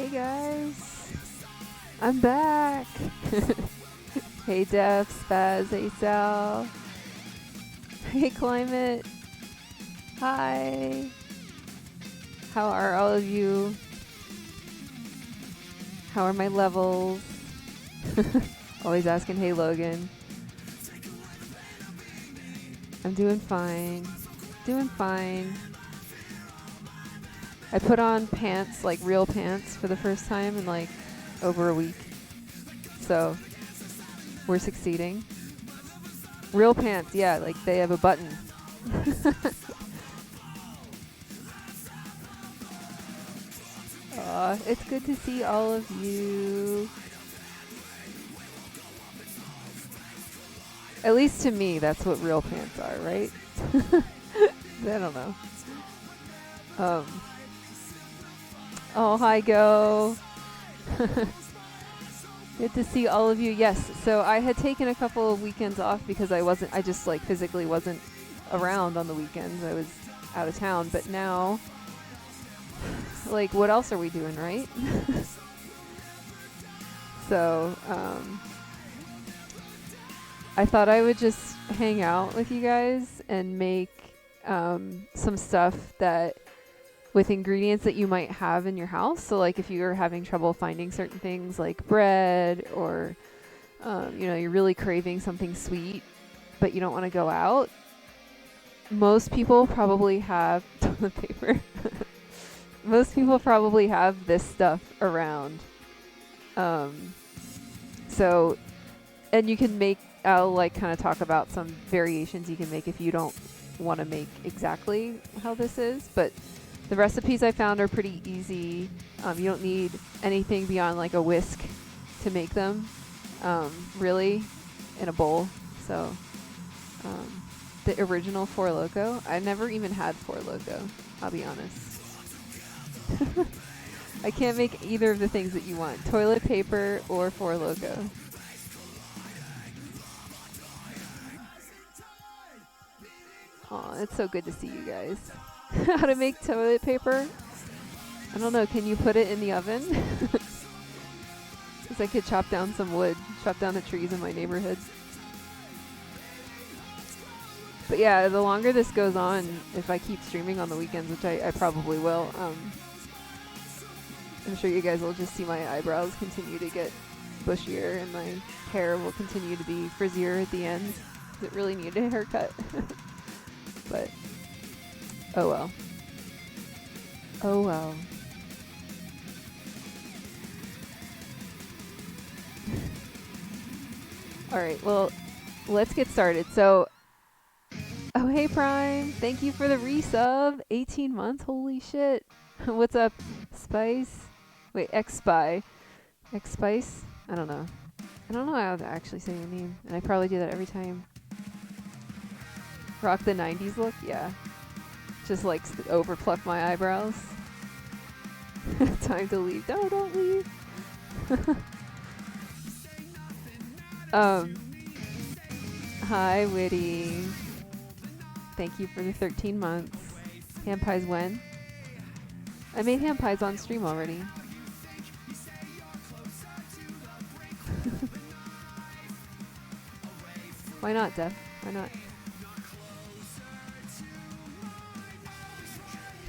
Hey guys, I'm back. Hey Def, Spaz, hey Sal. Hey Climate. Hi. How are all of you? How are my levels? Always asking, hey Logan. I'm doing fine. Doing fine. I put on pants, like real pants, for the first time in like over a week. So we're succeeding. Real pants, yeah, like they have a button. Aw, it's good to see all of you. At least to me, that's what real pants are, right? I don't know. Oh, hi, Go. Good to see all of you. Yes, so I had taken a couple of weekends off because I just like physically wasn't around on the weekends. I was out of town, but now, like, what else are we doing, right? So, I thought I would just hang out with you guys and make some stuff that with ingredients that you might have in your house. So like if you're having trouble finding certain things like bread or, you're really craving something sweet, but you don't want to go out. Most people probably have toilet paper. Most people probably have this stuff around. So, and you can make, I'll like kind of talk about some variations you can make if you don't want to make exactly how this is, but the recipes I found are pretty easy. You don't need anything beyond like a whisk to make them, really, in a bowl. So, the original Four Loko, I never even had Four Loko, I'll be honest. I can't make either of the things that you want, toilet paper or Four Loko. Aw, it's so good to see you guys. How to make toilet paper? I don't know, can you put it in the oven? Because I could chop down some wood, chop down the trees in my neighborhood. But yeah, the longer this goes on, if I keep streaming on the weekends, which I probably will, I'm sure you guys will just see my eyebrows continue to get bushier and my hair will continue to be frizzier at the end. It really needed a haircut. But oh well. Oh well. Alright, well, let's get started. So, oh hey Prime, thank you for the resub. 18 months, holy shit. What's up, Spice? Wait, X-Spy. X-Spice? I don't know. I don't know how to actually say your name, and I probably do that every time. Rock the 90s look? Yeah. Just like overpluck my eyebrows. Time to leave. No, don't leave. Hi, Witty. Thank you for the 13 months. Ham pies when? I made ham pies on stream already. Why not, Def? Why not?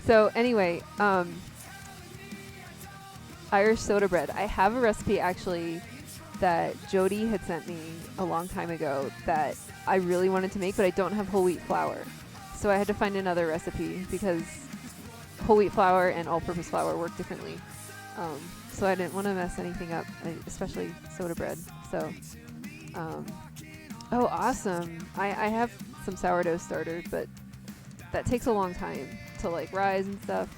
So anyway, Irish soda bread. I have a recipe actually that Jody had sent me a long time ago that I really wanted to make, but I don't have whole wheat flour. So I had to find another recipe because whole wheat flour and all-purpose flour work differently. So I didn't want to mess anything up, especially soda bread. So, oh, awesome. I have some sourdough starter, but that takes a long time to like rise and stuff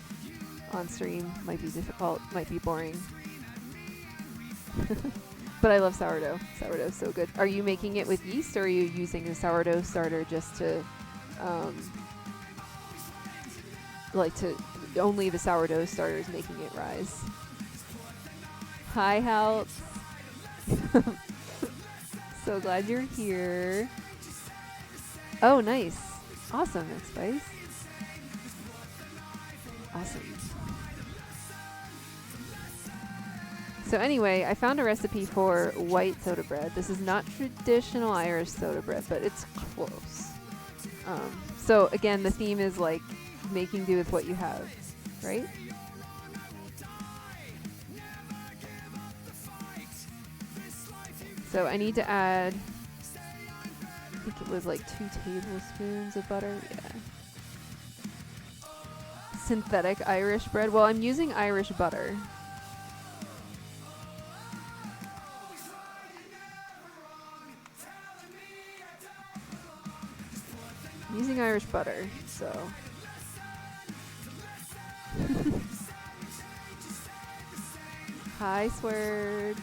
on stream. Might be difficult, might be boring. But I love sourdough. Sourdough's so good. Are you making it with yeast or are you using a sourdough starter just to, only the sourdough starter is making it rise? Hi, Hal. So glad you're here. Oh, nice. Awesome, X-Spice. Awesome. So anyway, I found a recipe for white soda bread. This is not traditional Irish soda bread, but it's close. So again, the theme is like making do with what you have, right? So I need to add, I think it was like 2 tablespoons of butter. Yeah. Synthetic Irish bread. Well, I'm using Irish butter. I'm using Irish butter, so. Hi, Sword.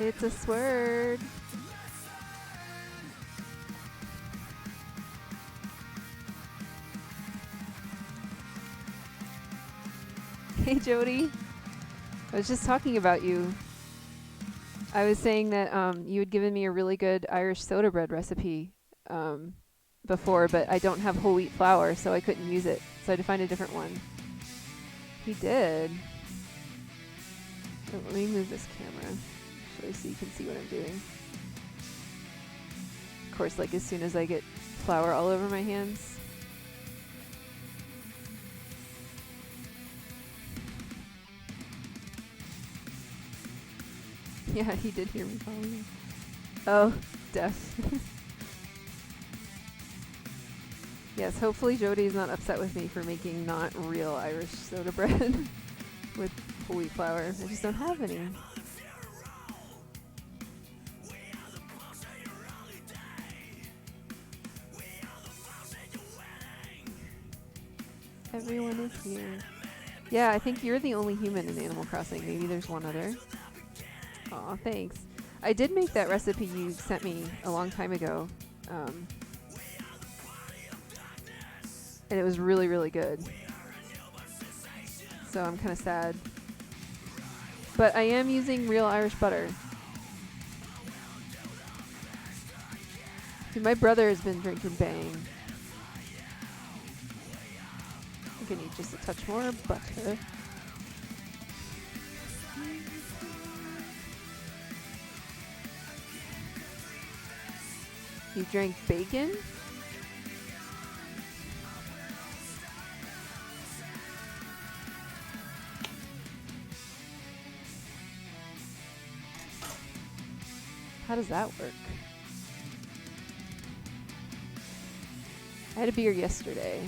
It's a Sword. Hey, Jody. I was just talking about you. I was saying that you had given me a really good Irish soda bread recipe before, but I don't have whole wheat flour, so I couldn't use it. So I had to find a different one. He did. Oh, let me move this camera so you can see what I'm doing. Of course, like as soon as I get flour all over my hands. Yeah, he did hear me calling. Oh, deaf. Yes, hopefully Jody's not upset with me for making not real Irish soda bread with whole wheat flour. I just don't have any. Everyone is here. Yeah, I think you're the only human in Animal Crossing. Maybe there's one other. Aw, thanks. I did make that recipe you sent me a long time ago. And it was really, really good. So I'm kind of sad. But I am using real Irish butter. See, my brother has been drinking Bang. I think I need just a touch more butter. You drank bacon? How does that work? I had a beer yesterday.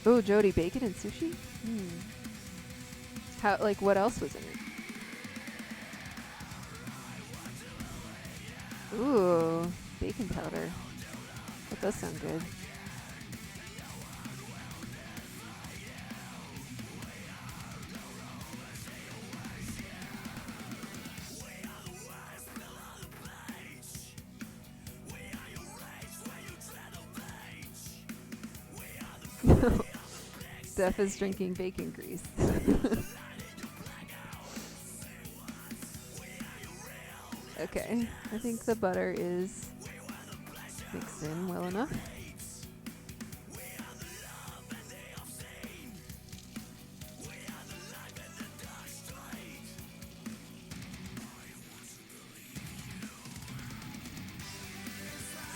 Oh, Jody, bacon and sushi? How, like, what else was in it? Ooh, bacon powder. That does sound good. Steph is drinking bacon grease. Okay, I think the butter is mixed in well enough.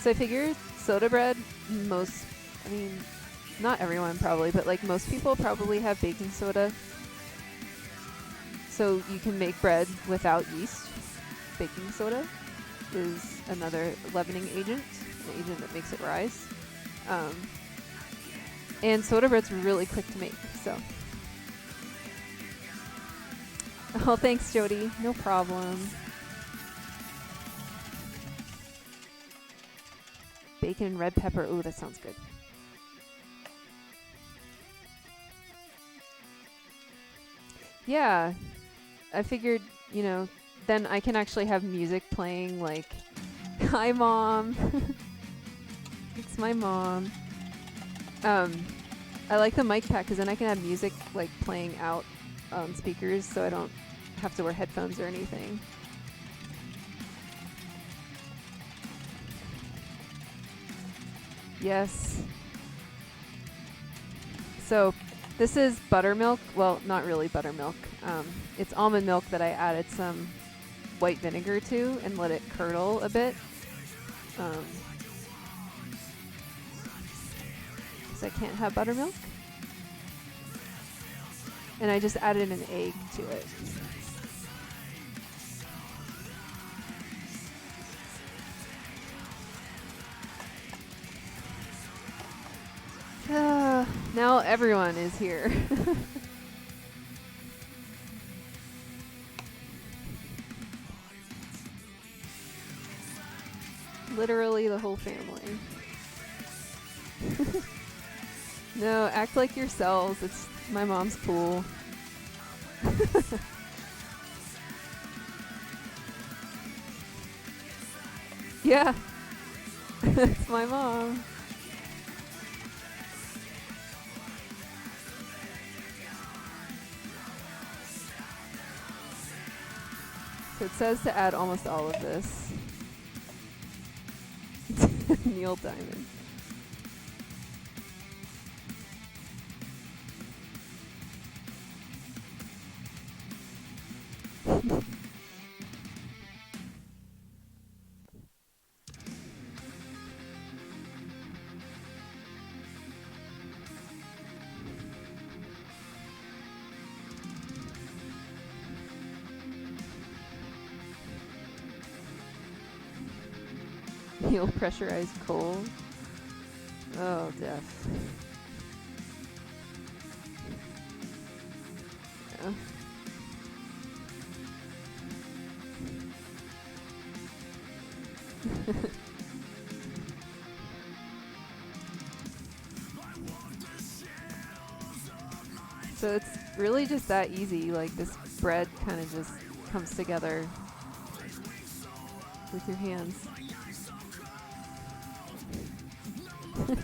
So I figured soda bread, I mean, not everyone probably, but like most people probably have baking soda. So you can make bread without yeast. Baking soda is another leavening agent, an agent that makes it rise. And soda bread's really quick to make, so. Oh, thanks, Jody. No problem. Bacon and red pepper. Ooh, that sounds good. Yeah, I figured, you know, then I can actually have music playing, like, hi, Mom. It's my mom. I like the mic pack because then I can have music, like, playing out on speakers so I don't have to wear headphones or anything. Yes. So this is buttermilk. Well, not really buttermilk. It's almond milk that I added some white vinegar to and let it curdle a bit. Because I can't have buttermilk. And I just added an egg to it. Now everyone is here. Literally the whole family. No, act like yourselves. It's my mom's pool. Yeah. It's my mom. So it says to add almost all of this. Neil Diamond. Neil pressurized coal. Oh, death. Yeah. So it's really just that easy. Like this bread kind of just comes together with your hands. King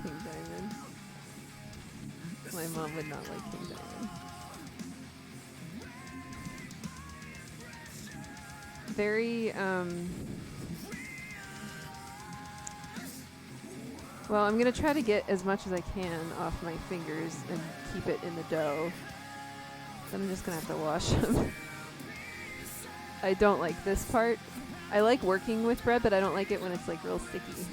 Diamond. My mom would not like King Diamond. Very, well, I'm going to try to get as much as I can off my fingers and keep it in the dough. Then I'm just going to have to wash them. I don't like this part. I like working with bread, but I don't like it when it's like real sticky.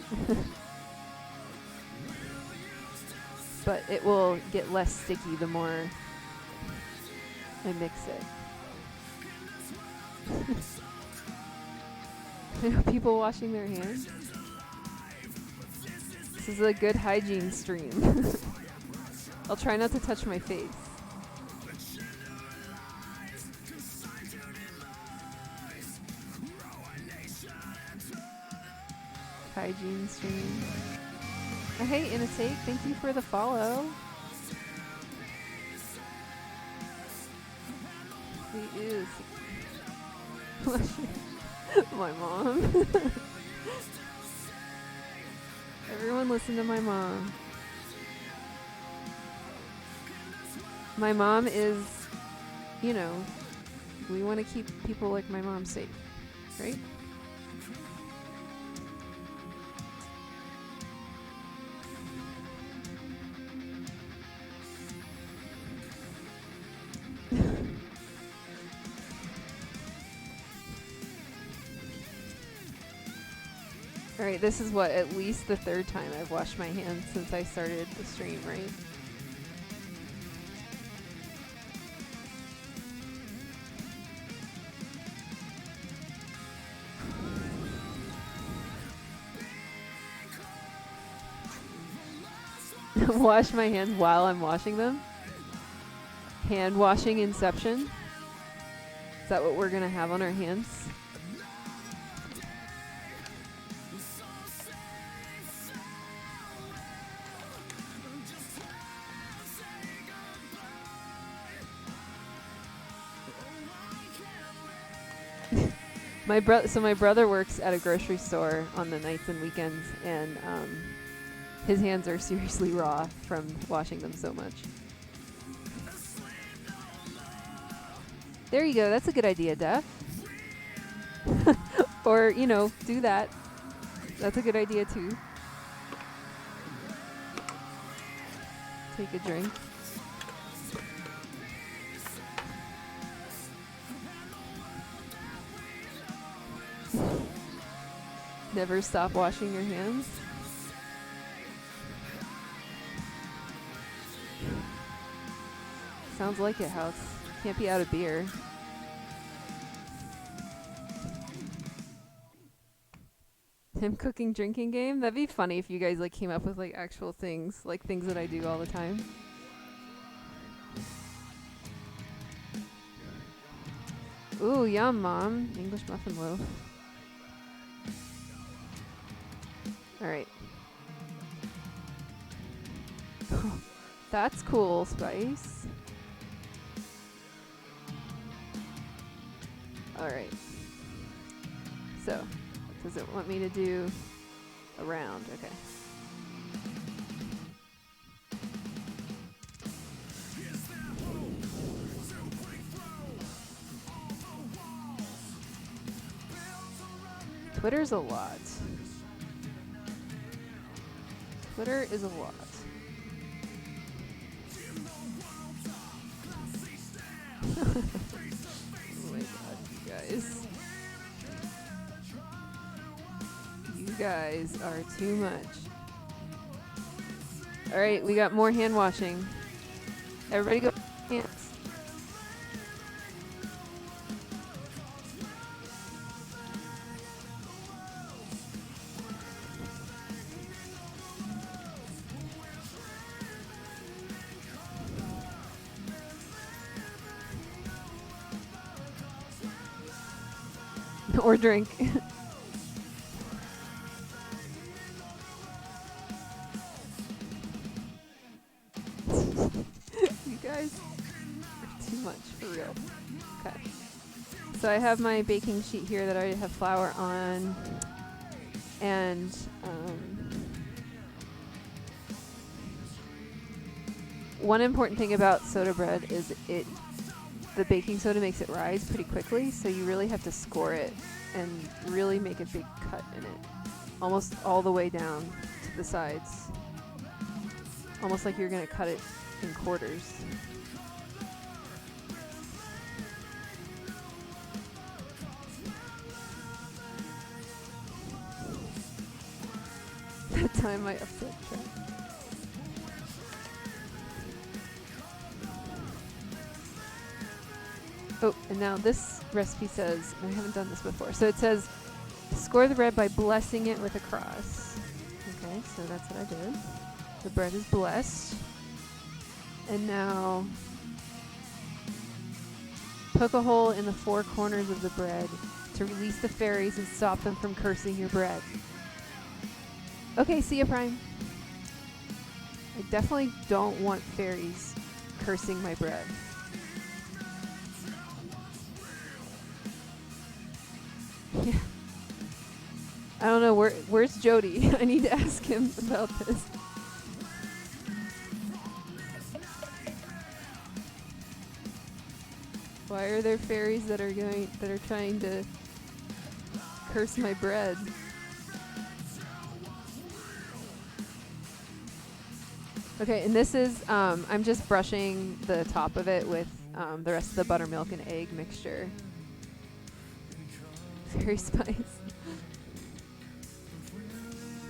But it will get less sticky the more I mix it. I know people washing their hands. This is a good hygiene stream. I'll try not to touch my face. Hygiene stream. Oh, hey, Inatake, thank you for the follow. He is. My mom. Everyone listen to my mom. My mom is, you know, we want to keep people like my mom safe, right? Alright, this is what, at least the third time I've washed my hands since I started the stream, right? Wash my hands while I'm washing them? Hand washing inception? Is that what we're gonna have on our hands? My brother works at a grocery store on the nights and weekends, and his hands are seriously raw from washing them so much. There you go. That's a good idea, Def. Or, you know, do that. That's a good idea too. Take a drink. Never stop washing your hands. Sounds like it, House. Can't be out of beer. Him cooking drinking game? That'd be funny if you guys like came up with like actual things, like things that I do all the time. Ooh, yum, Mom. English muffin loaf. Alright. That's cool, Spice. Alright. So, does it want me to do a round? Okay. Twitter's a lot. Twitter is a lot. Oh my god, you guys. You guys are too much. Alright, we got more hand washing. Everybody go hands. Or drink. You guys are too much for real. Okay. So I have my baking sheet here that I already have flour on. And one important thing about soda bread is the baking soda makes it rise pretty quickly, so you really have to score it and really make a big cut in it. Almost all the way down to the sides. Almost like you're going to cut it in quarters. That time I upset track. Oh, and now this recipe says, and I haven't done this before, so it says, score the bread by blessing it with a cross. Okay, so that's what I did. The bread is blessed. And now, poke a hole in the four corners of the bread to release the fairies and stop them from cursing your bread. Okay, see ya, Prime. I definitely don't want fairies cursing my bread. Yeah. I don't know, where's Jody? I need to ask him about this. Why are there fairies that are trying to curse my bread? Okay, and this is I'm just brushing the top of it with the rest of the buttermilk and egg mixture. Fairy spice.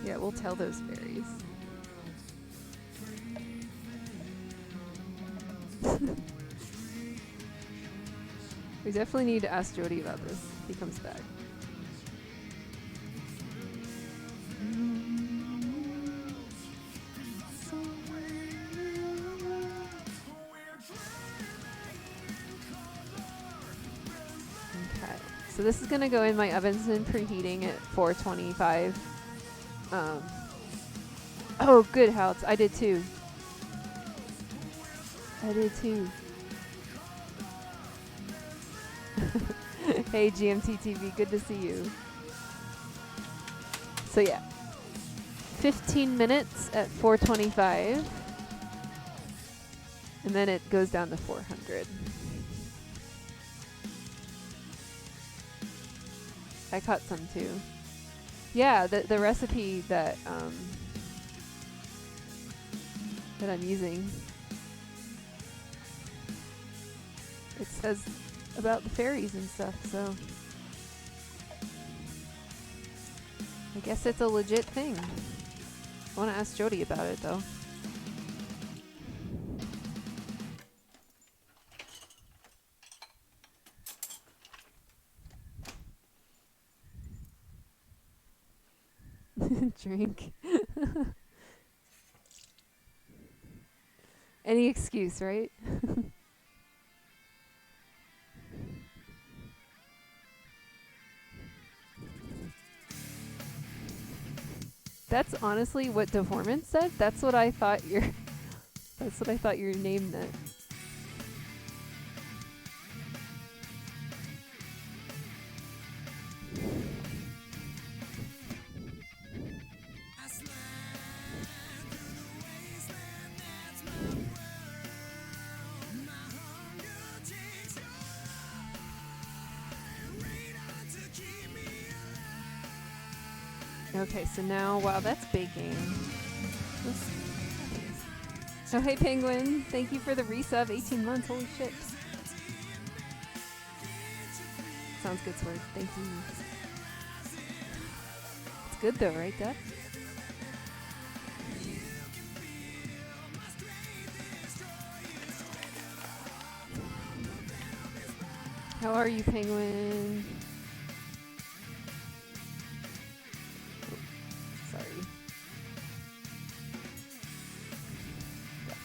Yeah, we'll tell those fairies. We definitely need to ask Jody about this if he comes back. Okay, so this is going to go in my oven. It's been preheating at 425. Oh, good, Halts. I did too. Hey, GMTTV, good to see you. So yeah, 15 minutes at 425, and then it goes down to 400. I caught some too. Yeah, the recipe that that I'm using. It says about the fairies and stuff, so I guess it's a legit thing. I want to ask Jody about it, though. Drink. Any excuse, right? That's honestly what Deformant said. That's what I thought your that's what I thought your name meant. Okay, so now while that's baking. Oh, hey, Penguin. Thank you for the resub. 18 months. Holy shit. Sounds good, Sword. Thank you. It's good, though, right, Dad? How are you, Penguin?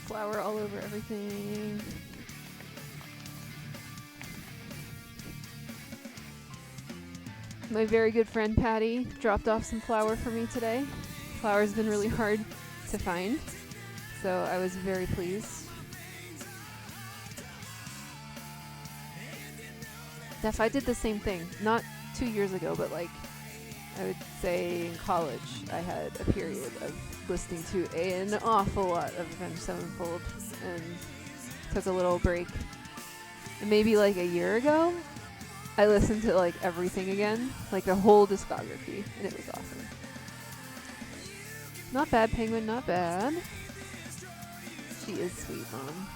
Flour all over everything. My very good friend Patty dropped off some flour for me today. Flour's been really hard to find, so I was very pleased. Def, I did the same thing. Not 2 years ago, but like I would say in college, I had a period of listening to an awful lot of Avenged Sevenfold and took a little break. And maybe like a year ago, I listened to like everything again, like the whole discography, and it was awesome. Not bad, Penguin, not bad. She is sweet, Mom.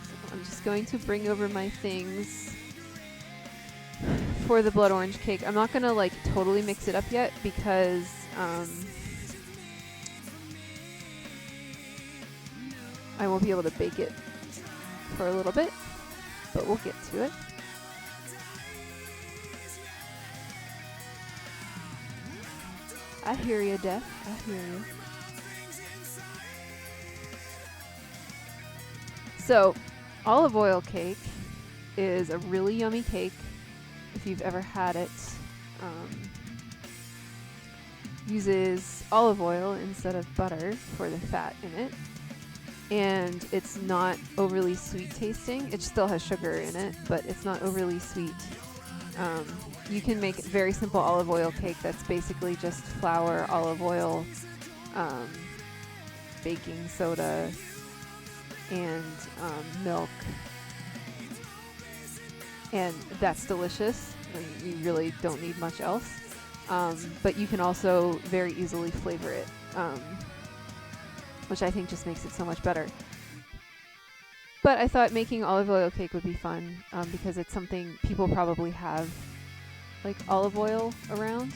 So I'm just going to bring over my things for the blood orange cake. I'm not gonna like totally mix it up yet because I won't be able to bake it for a little bit, but we'll get to it. I hear you, Def. I hear you. So, olive oil cake is a really yummy cake. If you've ever had it, uses olive oil instead of butter for the fat in it, and it's not overly sweet tasting. It still has sugar in it, but it's not overly sweet. You can make a very simple olive oil cake that's basically just flour, olive oil, baking soda, and milk. And that's delicious. You really don't need much else. But you can also very easily flavor it, which I think just makes it so much better. But I thought making olive oil cake would be fun because it's something people probably have, like olive oil around.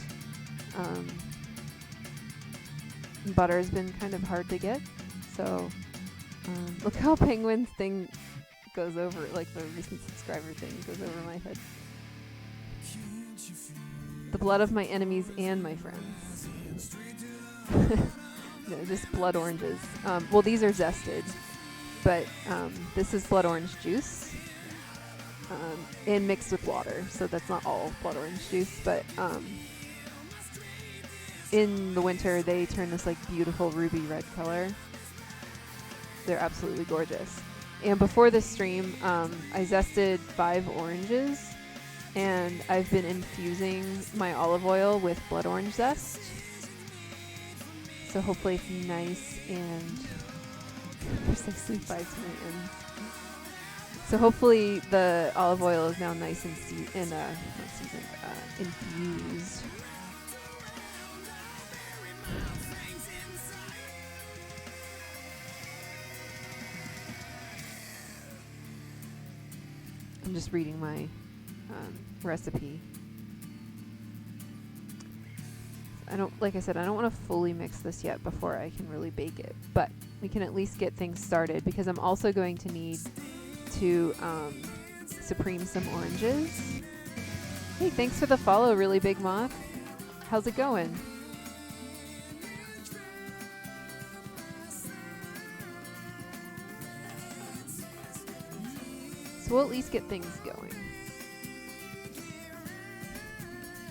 Butter has been kind of hard to get. So look how Penguin's thing goes over, like the recent subscriber thing goes over my head. The blood of my enemies and my friends. No, just blood oranges. Well, these are zested, but this is blood orange juice and mixed with water. So that's not all blood orange juice, but in the winter they turn this like beautiful ruby red color. They're absolutely gorgeous. And before this stream, I zested 5 oranges, and I've been infusing my olive oil with blood orange zest. So hopefully it's nice and precisely 5 to my ends. So hopefully the olive oil is now nice and infused. I'm just reading my recipe. Like I said, I don't want to fully mix this yet before I can really bake it, but we can at least get things started because I'm also going to need to supreme some oranges. Hey, thanks for the follow, Really Big Moth. How's it going? So we'll at least get things going.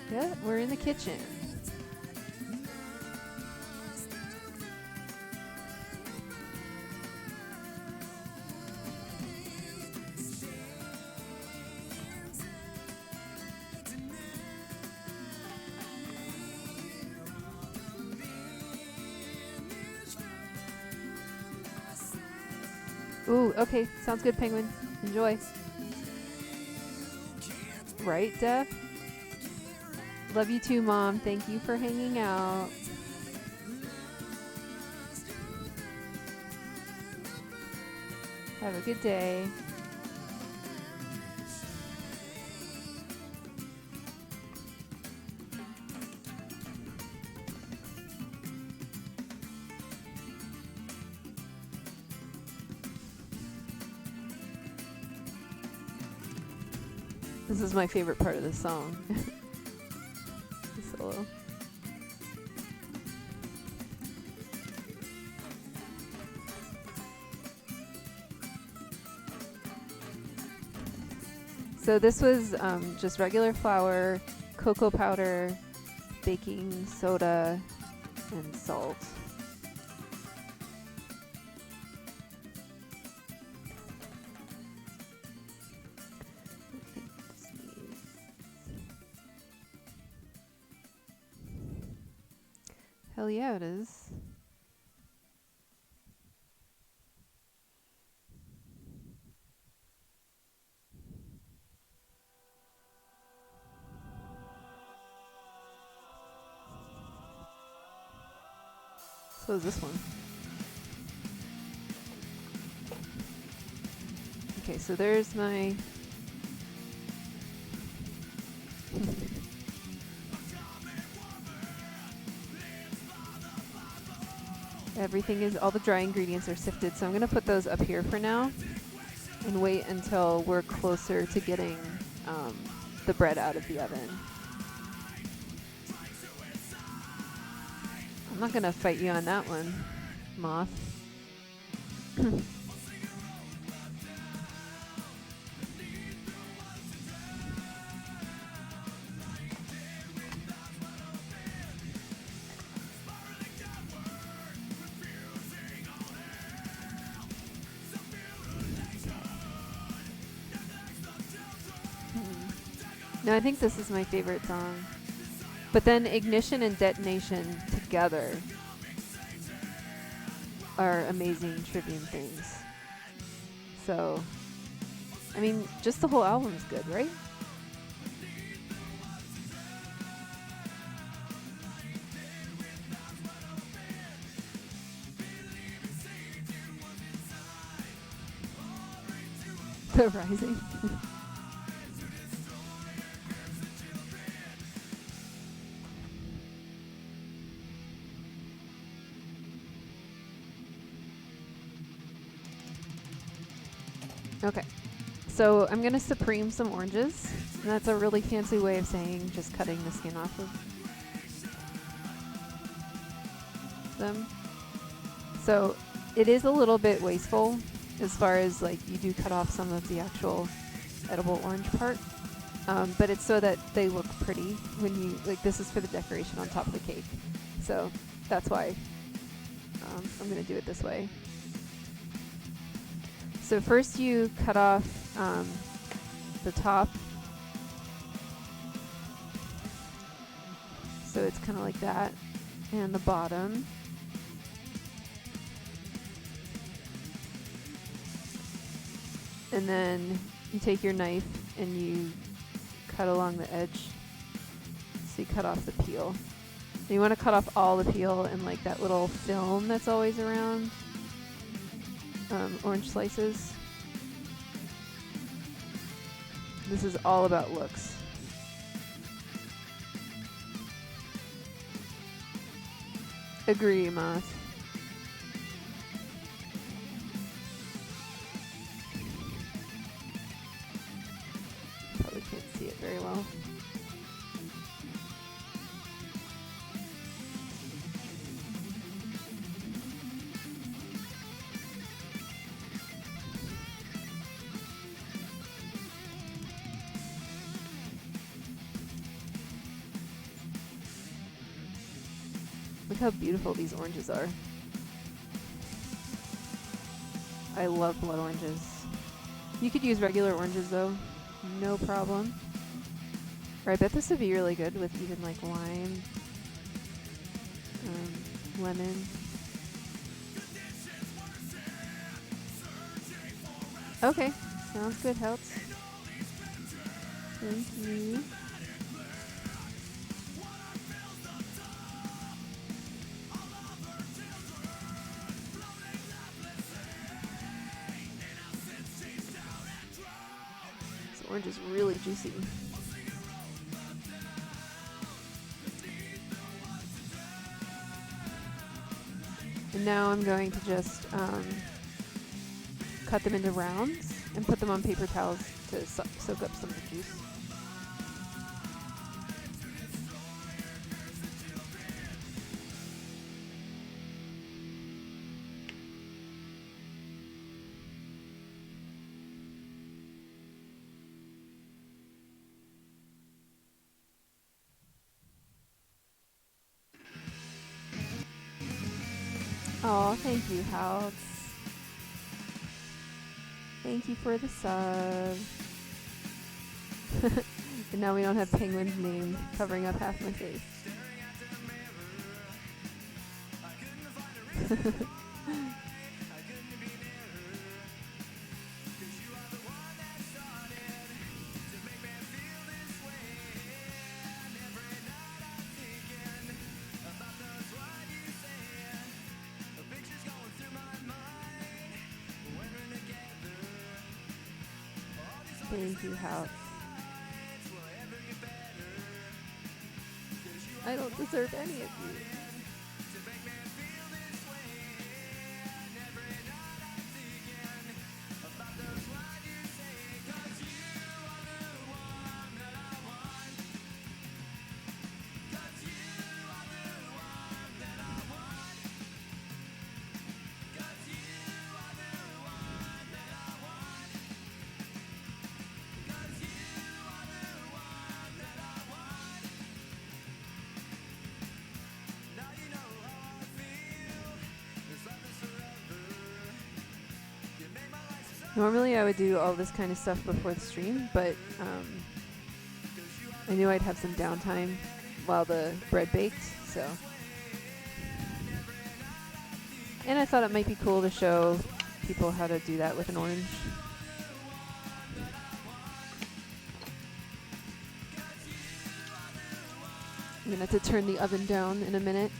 Yeah, we're in the kitchen. Ooh, okay. Sounds good, Penguin. Enjoy. Right, Dev? Love you too, Mom. Thank you for hanging out. Have a good day. This is my favorite part of the song. The solo. So this was just regular flour, cocoa powder, baking soda, and salt. Hell yeah, it is. So is this one. Okay, so there's my... Everything is, all the dry ingredients are sifted, so I'm going to put those up here for now and wait until we're closer to getting the bread out of the oven. I'm not going to fight you on that one, Moth. No, I think this is my favorite song. But then Ignition and Detonation together are amazing Trivium things. So, I mean, just the whole album's good, right? The Rising. Okay, so I'm going to supreme some oranges. And that's a really fancy way of saying just cutting the skin off of them. So it is a little bit wasteful as far as like you do cut off some of the actual edible orange part. But it's so that they look pretty when you, like this is for the decoration on top of the cake. So that's why I'm going to do it this way. So first you cut off the top. So it's kind of like that. And the bottom. And then you take your knife and you cut along the edge. So you cut off the peel. And you want to cut off all the peel and like that little film that's always around orange slices. This is all about looks. Agree, Moss. Probably can't see it very well. Look how beautiful these oranges are. I love blood oranges. You could use regular oranges though, no problem. Or I bet this would be really good with even like lime, lemon. Okay, sounds good, Helps. Thank you. This orange is really juicy. And now I'm going to just cut them into rounds and put them on paper towels to soak up some of the juice. Oh, thank you, House. Thank you for the sub. And now we don't have Penguin's name covering up half my face. Thank you, House. I don't deserve any of you. Normally I would do all this kind of stuff before the stream, but I knew I'd have some downtime while the bread baked, so. And I thought it might be cool to show people how to do that with an orange. I'm gonna have to turn the oven down in a minute.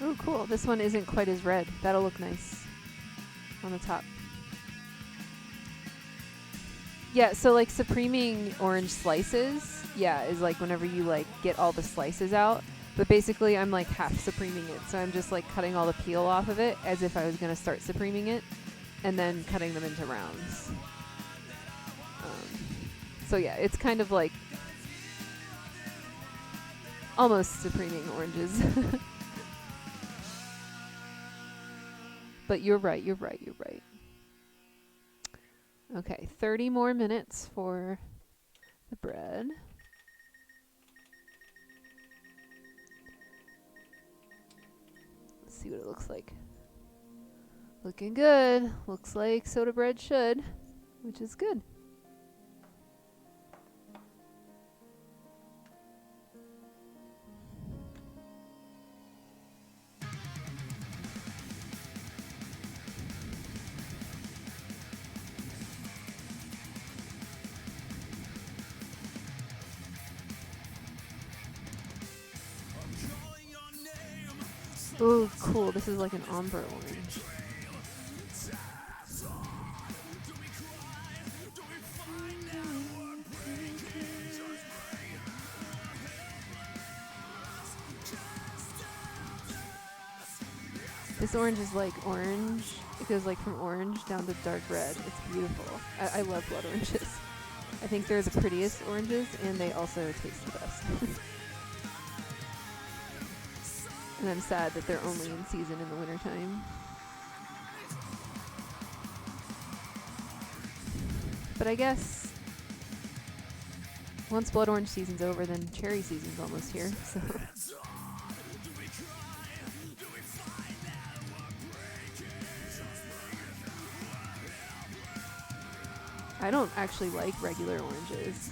Oh, cool. This one isn't quite as red. That'll look nice on the top. Yeah, so like supreming orange slices, yeah, is like whenever you like get all the slices out. But basically I'm like half supreming it. So I'm just like cutting all the peel off of it as if I was going to start supreming it and then cutting them into rounds. So yeah, it's kind of like almost supreming oranges. But you're right. Okay, 30 more minutes for the bread. Let's see what it looks like. Looking good. Looks like soda bread should, which is good. Ooh, cool. This is like an ombre orange. This orange is like orange. It goes like from orange down to dark red. It's beautiful. I love blood oranges. I think they're the prettiest oranges, and they also taste the best. And I'm sad that they're only in season in the wintertime. But I guess once blood orange season's over, then cherry season's almost here. So I don't actually like regular oranges.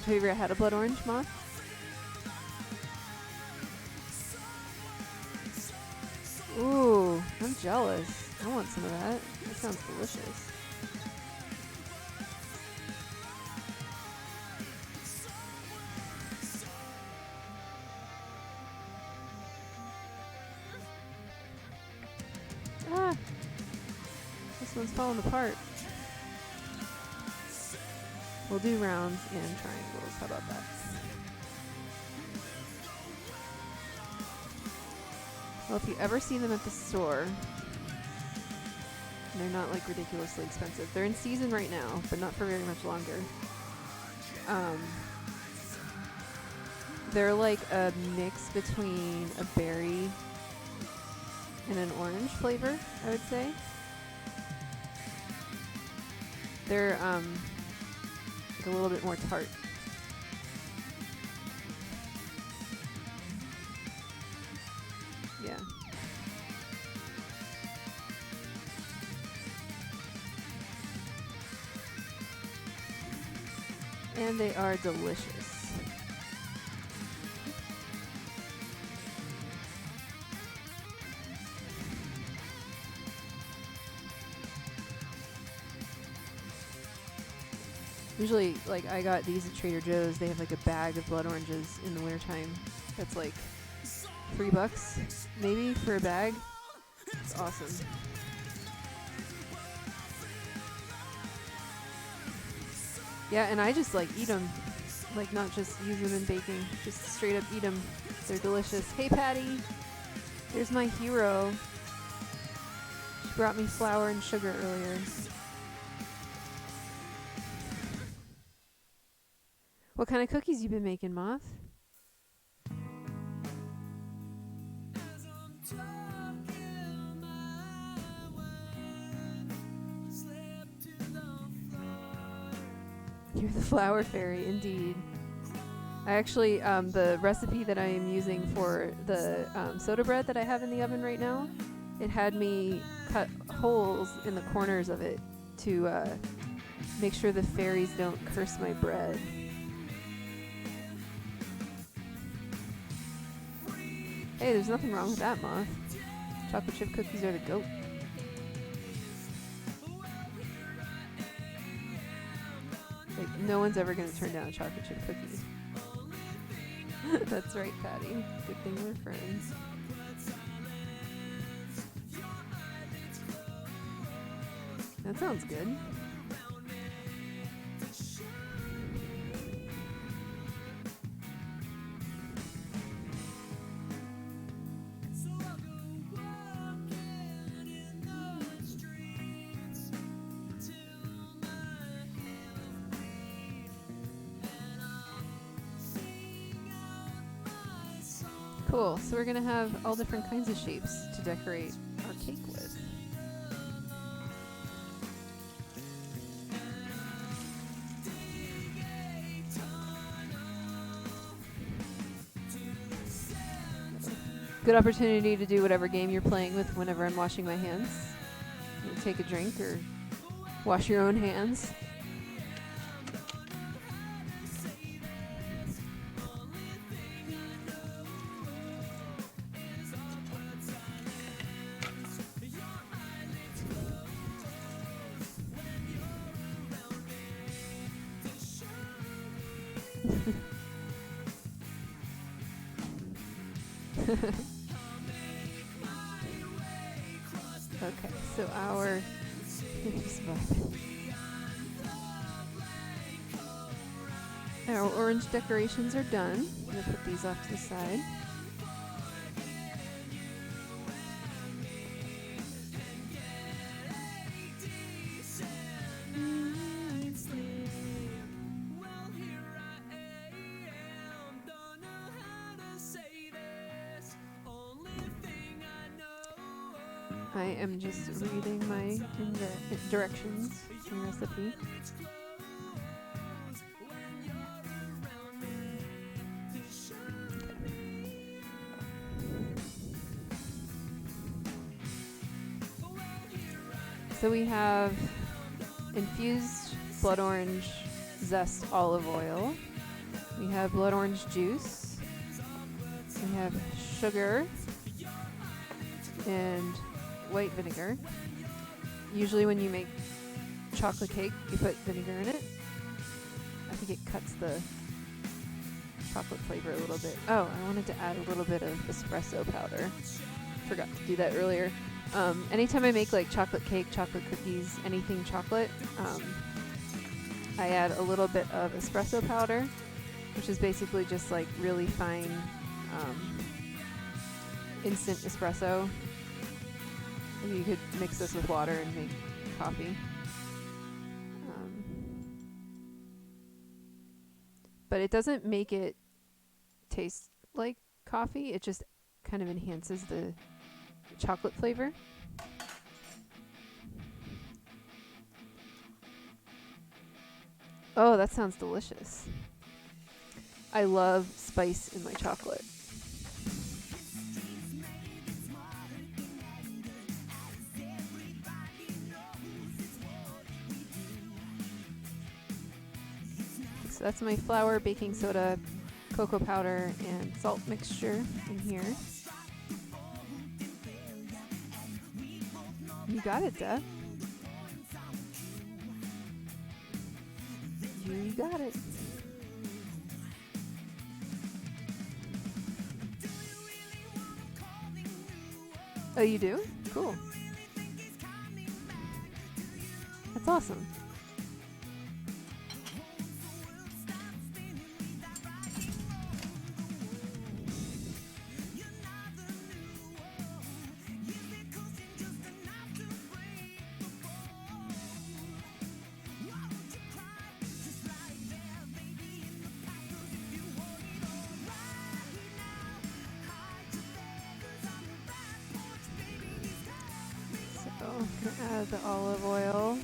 Have you ever had a blood orange, Moth? Ooh, I'm jealous. I want some of that. That sounds delicious. Ah! This one's falling apart. We'll do rounds and triangles. How about that? Well, if you ever see them at the store, they're not like ridiculously expensive. They're in season right now, but not for very much longer. They're like a mix between a berry and an orange flavor, I would say. They're like a little bit more tart. Yeah. And they are delicious. Usually, like, I got these at Trader Joe's. They have like a bag of blood oranges in the wintertime. That's like $3 maybe for a bag. It's awesome. Yeah, and I just like eat them. Like, not just use them in baking. Just straight up eat them. They're delicious. Hey, Patty. There's my hero. She brought me flour and sugar earlier. What kind of cookies you been making, Moth? You're the flour fairy, indeed. I actually, the recipe that I am using for the soda bread that I have in the oven right now, it had me cut holes in the corners of it to make sure the fairies don't curse my bread. Hey, there's nothing wrong with that, Moth. Chocolate chip cookies are the goat. Like, no one's ever going to turn down a chocolate chip cookie. That's right, Patty. Good thing we're friends. That sounds good. Cool, so we're gonna have all different kinds of shapes to decorate our cake with. Good opportunity to do whatever game you're playing with whenever I'm washing my hands. You take a drink or wash your own hands. Okay, so our orange decorations are done. I'm gonna put these off to the side. I am just reading my directions and recipe. So we have infused blood orange zest olive oil. We have blood orange juice. We have sugar and white vinegar. Usually when you make chocolate cake, you put vinegar in it. I think it cuts the chocolate flavor a little bit. Oh, I wanted to add a little bit of espresso powder. Forgot to do that earlier. Anytime I make like chocolate cake, chocolate cookies, anything chocolate, I add a little bit of espresso powder, which is basically just like really fine instant espresso. You could mix this with water and make coffee. But it doesn't make it taste like coffee. It just kind of enhances the chocolate flavor. Oh, that sounds delicious. I love spice in my chocolate. So that's my flour, baking soda, cocoa powder, and salt mixture in here. You got it, Deb. You got it. Oh, you do? Cool. That's awesome. Add the olive oil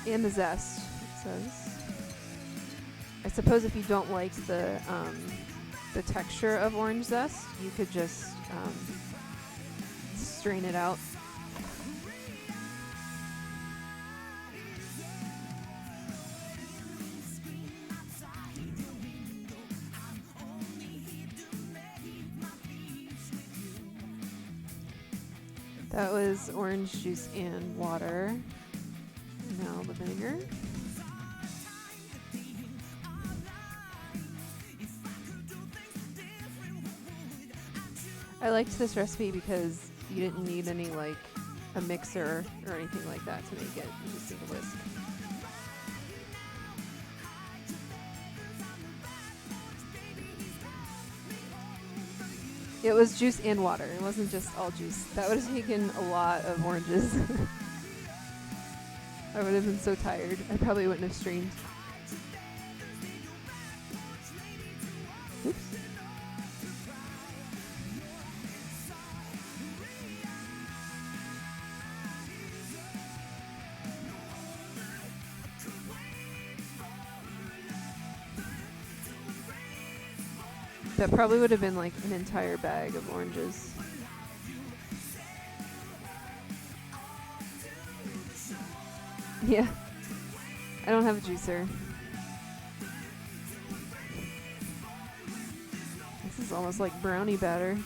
and the zest, it says. I suppose if you don't like the texture of orange zest, you could just strain it out. That was orange juice and water. Now the vinegar. I liked this recipe because you didn't need any like a mixer or anything like that to make it. You just need a whisk. It was juice and water. It wasn't just all juice. That would have taken a lot of oranges. I would have been so tired. I probably wouldn't have strained. Oops. That probably would have been like an entire bag of oranges. Yeah. I don't have a juicer. This is almost like brownie batter.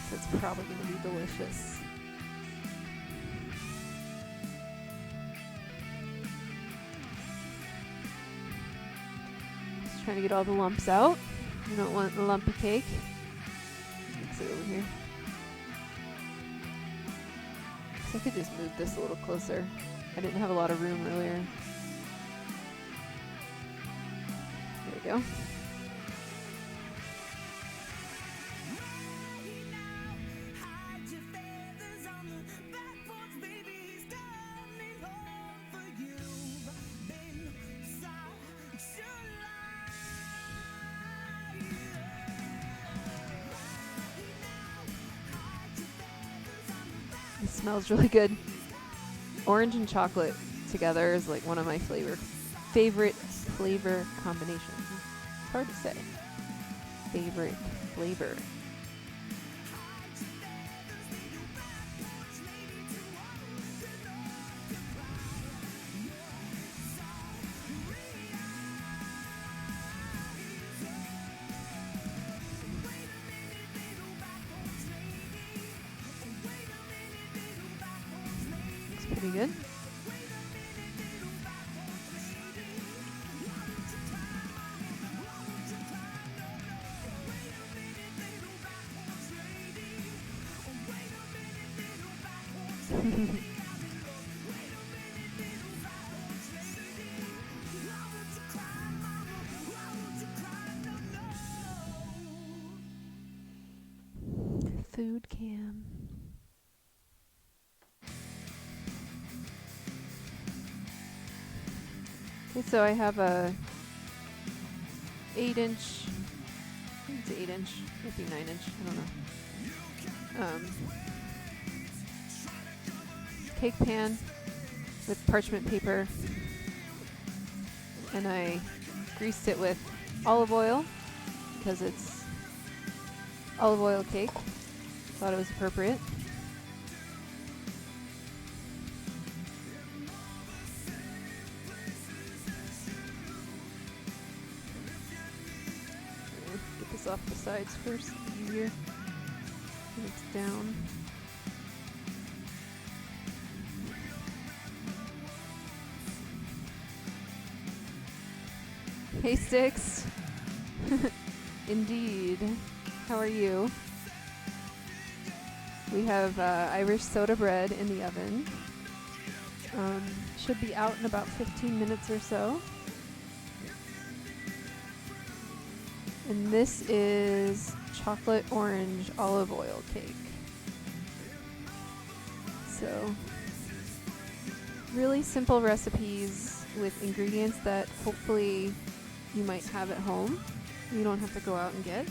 So it's probably going to be delicious. Just trying to get all the lumps out. You don't want a lumpy cake. Mix it over here. So I could just move this a little closer. I didn't have a lot of room earlier. There we go. It smells really good. Orange and chocolate together is like one of my favorite flavor combinations. It's hard to say. Favorite flavor. Pretty good. Food cam. Okay, so I have a 8-inch, I think it's 8-inch, might be 9-inch, I don't know. Cake pan with parchment paper, and I greased it with olive oil because it's olive oil cake. Thought it was appropriate. Get this off the sides first, easier. And it's down. Hey Sticks. Indeed. How are you? We have Irish soda bread in the oven. Should be out in about 15 minutes or so. And this is chocolate orange olive oil cake. So, really simple recipes with ingredients that hopefully you might have at home. You don't have to go out and get.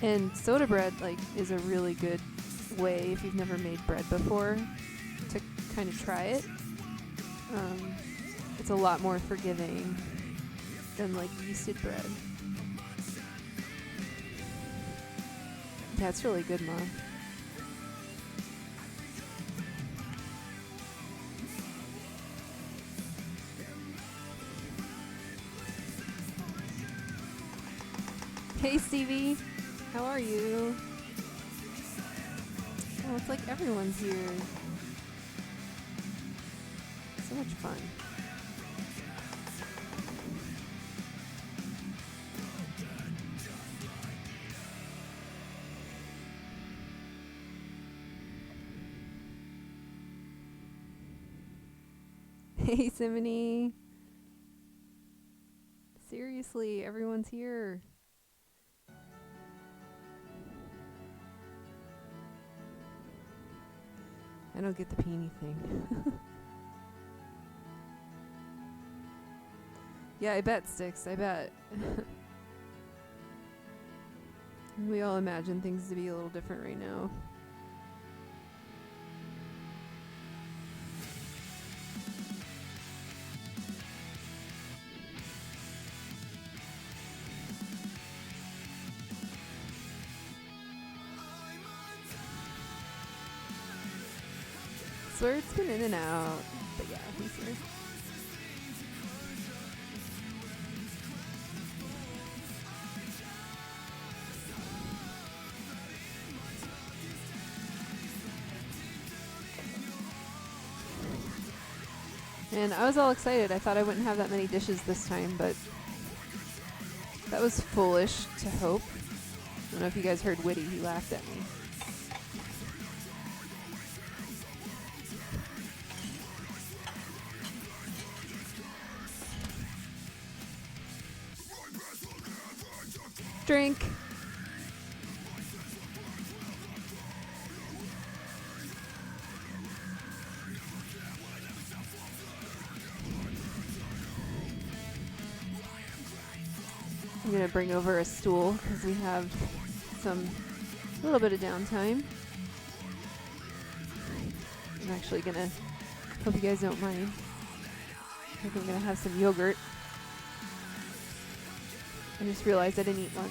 And soda bread is a really good way, if you've never made bread before, to kind of try it. It's a lot more forgiving than yeasted bread. Yeah, it's really good, Mom. Hey Stevie, how are you? Oh, it's like everyone's here. So much fun. Hey Simony. Seriously, everyone's here. I don't get the peony thing. Yeah, I bet, Sticks. I bet. We all imagine things to be a little different right now. Swear's been in and out, but yeah, he's here. And I was all excited. I thought I wouldn't have that many dishes this time, but that was foolish to hope. I don't know if you guys heard Witty. He laughed at me. Drink. I'm going to bring over a stool because we have a little bit of downtime. I'm actually going to, hope you guys don't mind. I think I'm going to have some yogurt. I just realized I didn't eat lunch.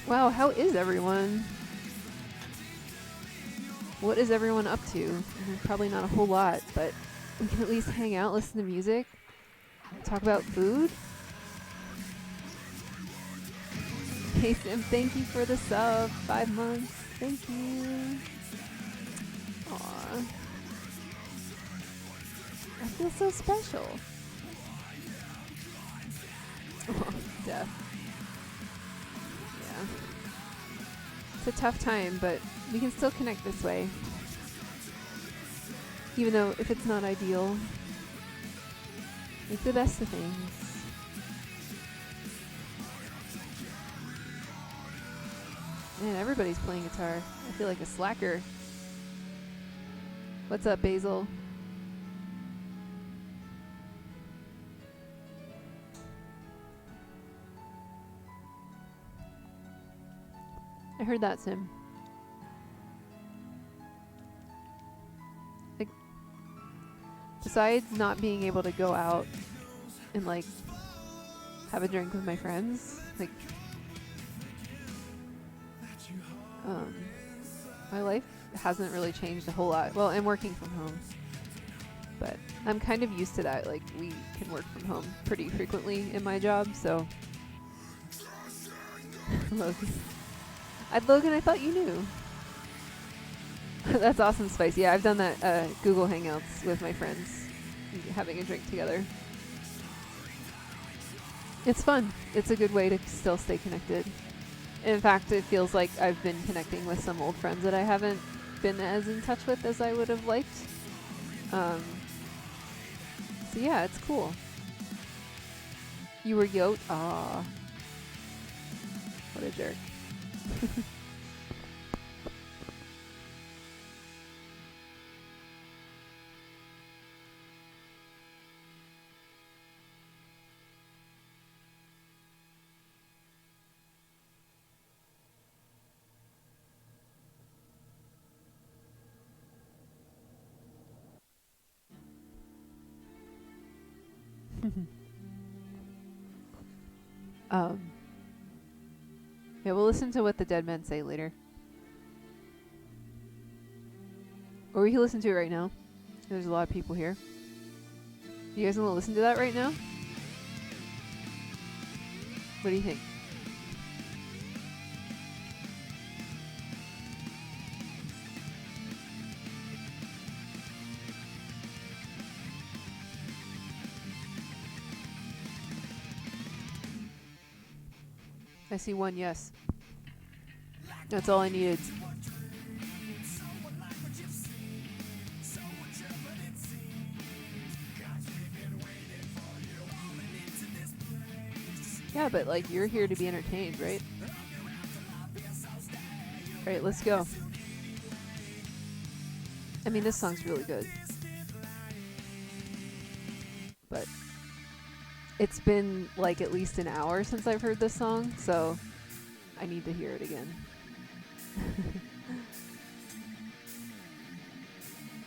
Wow, how is everyone? What is everyone up to? Probably not a whole lot, but we can at least hang out, listen to music, talk about food. Hey Sim, thank you for the sub. 5 months. Thank you. Aww. I feel so special. Oh, death. Yeah. It's a tough time, but we can still connect this way. Even though if it's not ideal, make the best of things. Man, everybody's playing guitar. I feel like a slacker. What's up, Basil? I heard that, Sim. Like, besides not being able to go out and, like, have a drink with my friends, like, my life hasn't really changed a whole lot. Well, I'm working from home, but I'm kind of used to that. Like, we can work from home pretty frequently in my job, so. Logan. Logan, I thought you knew. That's awesome, Spice. Yeah, I've done that Google Hangouts with my friends, having a drink together. It's fun. It's a good way to still stay connected. In fact, it feels like I've been connecting with some old friends that I haven't been as in touch with as I would have liked. So yeah, it's cool. You were yoked? Aw. What a jerk. Yeah, we'll listen to what the dead men say later. Or we can listen to it right now. There's a lot of people here. You guys want to listen to that right now? What do you think? I see one yes. That's all I needed. Yeah, but like you're here to be entertained, right? All right, let's go. I mean, this song's really good, but it's been like at least an hour since I've heard this song, so I need to hear it again.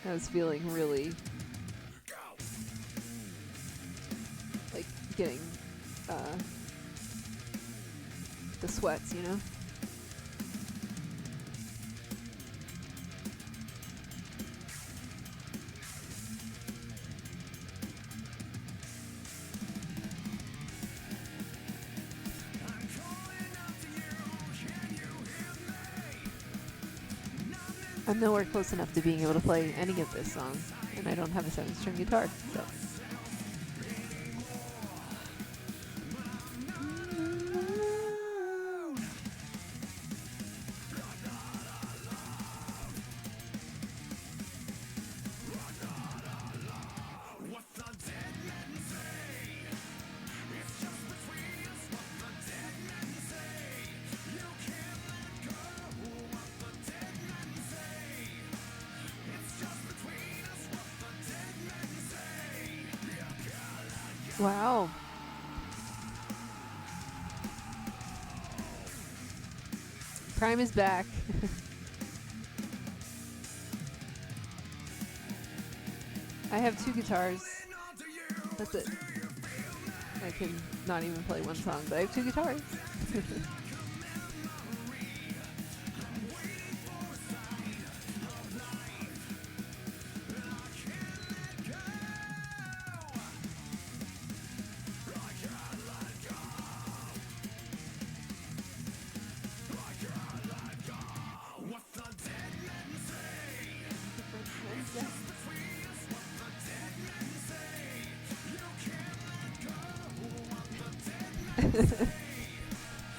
I was feeling really like getting the sweats, you know? I'm nowhere close enough to being able to play any of this song, and I don't have a 7-string guitar, so. Wow. Prime is back. I have 2 guitars. That's it. I can not even play one song, but I have 2 guitars.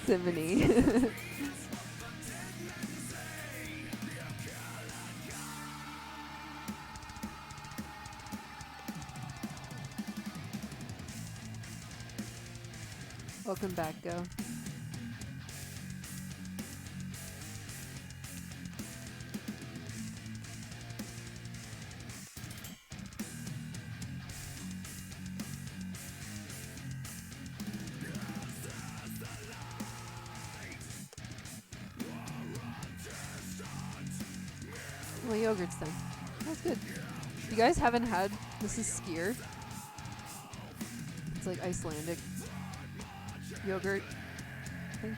Symphony. Welcome back, Go. Well, yogurt's done. That's good. You guys haven't had, this is skyr. It's like Icelandic yogurt. I think.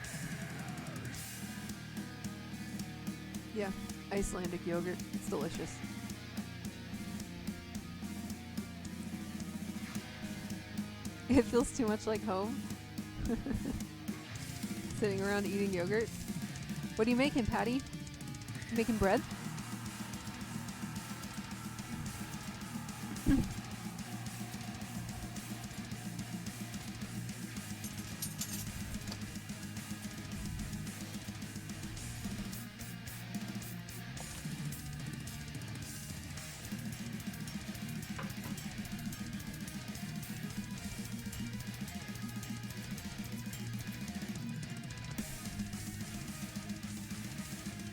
Yeah, Icelandic yogurt. It's delicious. It feels too much like home. Sitting around eating yogurt. What are you making, Patty? You making bread?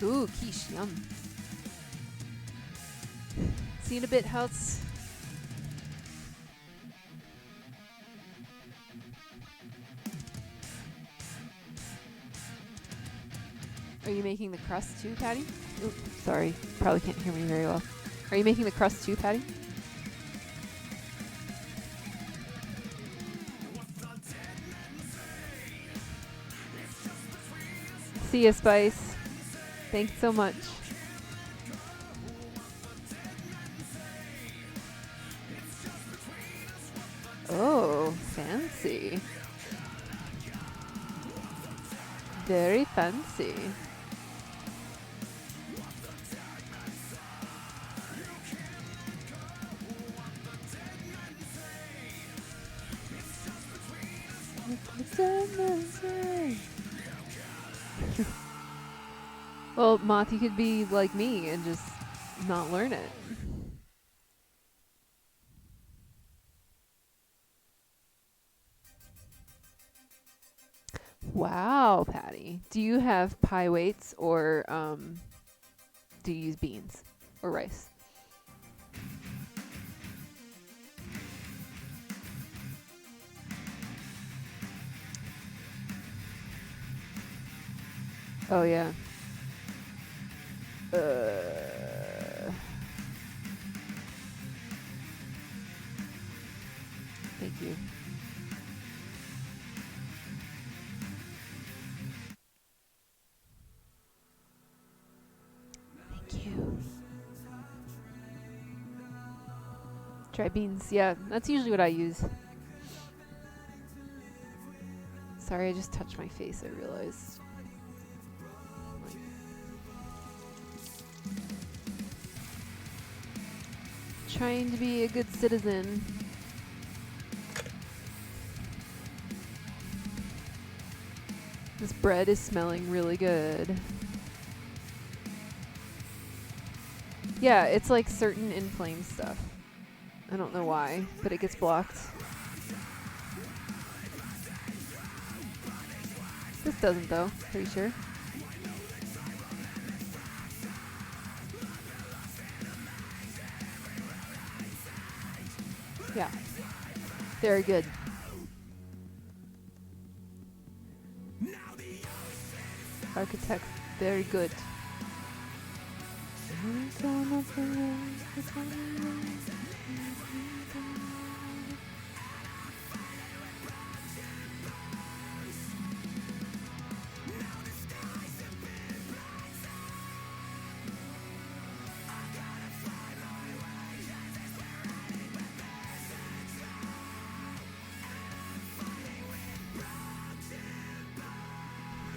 Ooh, quiche, yum. See you in a bit, Houts. Are you making the crust too, Patty? Ooh, sorry, probably can't hear me very well. Are you making the crust too, Patty? See ya, Spice. Thanks so much. Oh, fancy. Very fancy. Well, Moth, you could be like me and just not learn it. Wow, Patty. Do you have pie weights or do you use beans or rice? Oh yeah. Thank you. Thank you. Dry beans. Yeah, that's usually what I use. Sorry, I just touched my face, I realized. Trying to be a good citizen. This bread is smelling really good. Yeah, it's like certain inflamed stuff. I don't know why, but it gets blocked. This doesn't though, pretty sure. Yeah. Very good. Architect, very good.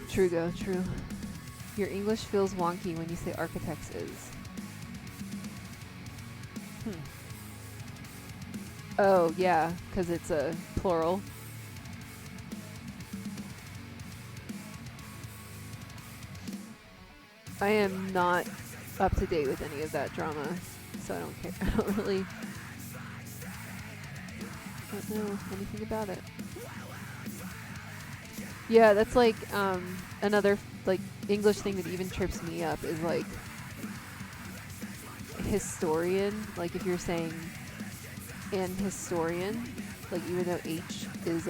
True go, true. Your English feels wonky when you say architects is. Oh, yeah, because it's a plural. I am not up to date with any of that drama, so I don't care. I don't really know anything about it. Yeah, that's like another like English thing that even trips me up is like historian. Like if you're saying an historian, like even though H is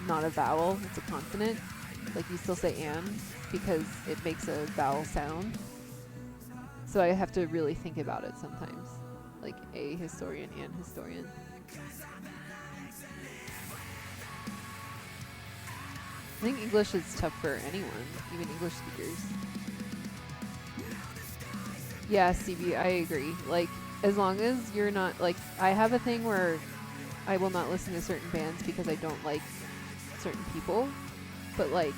not a vowel, it's a consonant, like you still say an because it makes a vowel sound. So I have to really think about it sometimes. Like a historian and historian. I think English is tough for anyone, even English speakers. Yeah, Stevie, I agree. Like, as long as you're not, like, I have a thing where I will not listen to certain bands because I don't like certain people. But, like,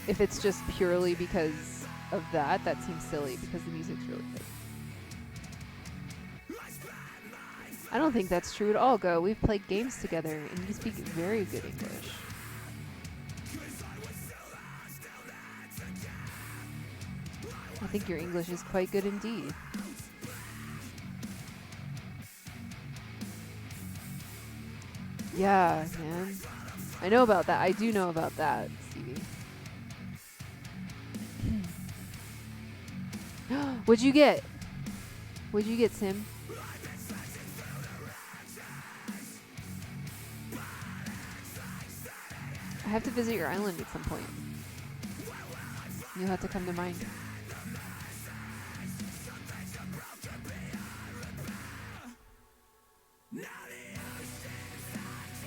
if it's just purely because of that, that seems silly because the music's really good. I don't think that's true at all, Go. We've played games together and you speak very good English. I think your English is quite good indeed. Yeah, man. I know about that. I do know about that, Stevie. What'd you get? What'd you get, Sim? I have to visit your island at some point. You'll have to come to mine.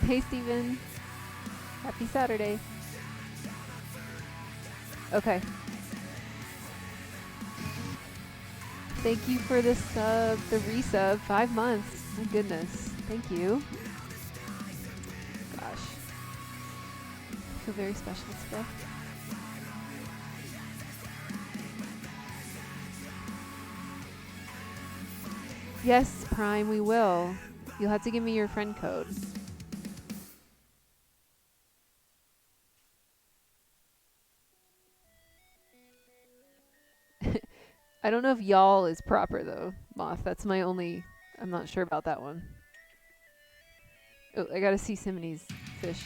Hey, Steven. Happy Saturday. Okay. Thank you for the sub, the resub. 5 months. My goodness. Thank you. Gosh. I feel very special today. Yes, Prime, we will. You'll have to give me your friend code. I don't know if y'all is proper though, Moth. That's my only. I'm not sure about that one. Oh, I gotta see Simone's fish.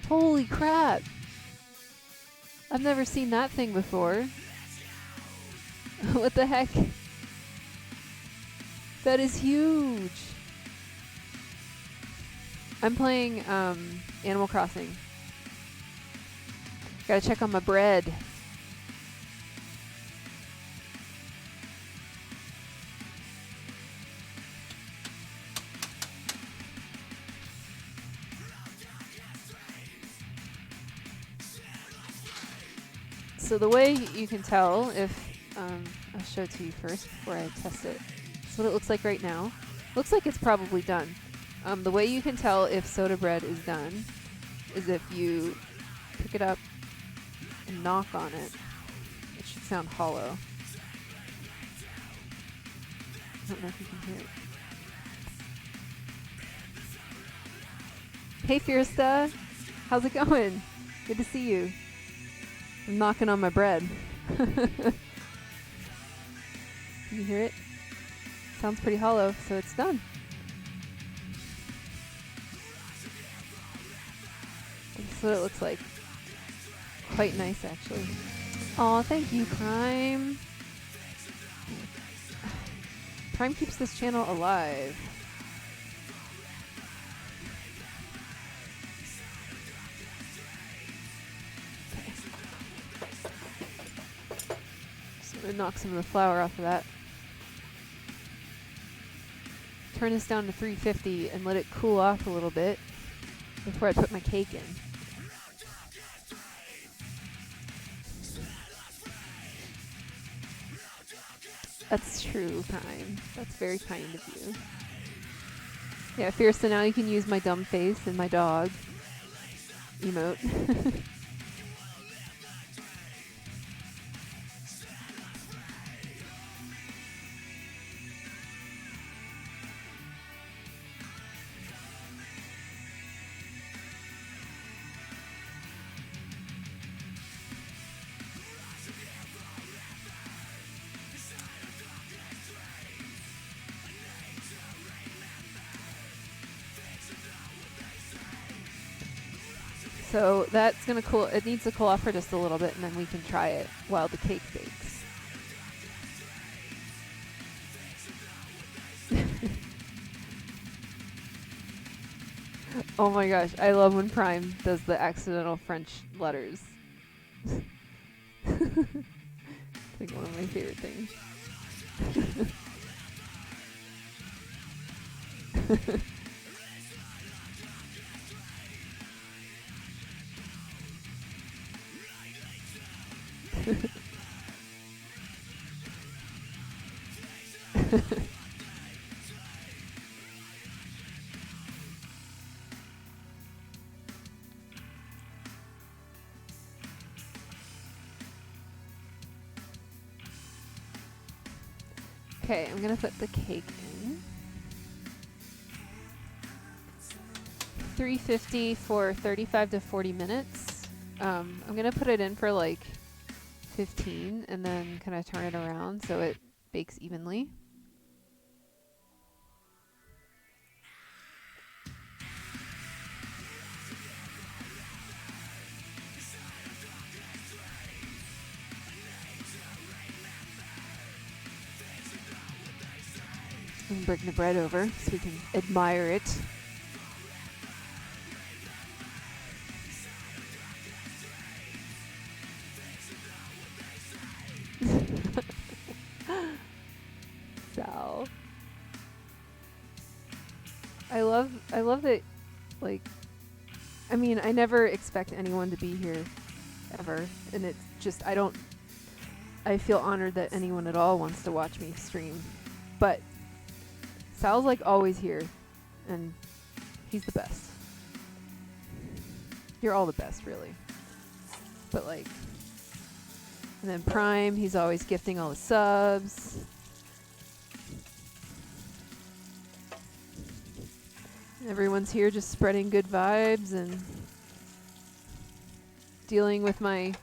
Holy crap! I've never seen that thing before. What the heck? That is huge! I'm playing Animal Crossing. Gotta check on my bread. So the way you can tell if, I'll show it to you first before I test it. That's what it looks like right now. Looks like it's probably done. The way you can tell if soda bread is done is if you pick it up and knock on it. It should sound hollow. I don't know if you can hear it. Hey Fiersta, how's it going? Good to see you. I'm knocking on my bread. Can you hear it? Sounds pretty hollow, so it's done. This is what it looks like. Quite nice, actually. Aw, thank you, Prime. Prime keeps this channel alive. Just gonna knock some of the flour off of that. Turn this down to 350 and let it cool off a little bit before I put my cake in. That's true, Prime. That's very kind of you. Yeah, Fierce, so now you can use my dumb face and my dog emote. So that's gonna cool, it needs to cool off for just a little bit and then we can try it while the cake bakes. Oh my gosh, I love when Prime does the accidental French letters. It's like one of my favorite things. Okay, I'm gonna put the cake in. 350 for 35 to 40 minutes. I'm gonna put it in for like 15 and then kind of turn it around so it bakes evenly. And bring the bread over so we can admire it. Sal. I love that, like, I mean, I never expect anyone to be here ever, and it's just, I feel honored that anyone at all wants to watch me stream, but Sal's like always here, and he's the best. You're all the best, really. But like, and then Prime, he's always gifting all the subs. Everyone's here just spreading good vibes and dealing with my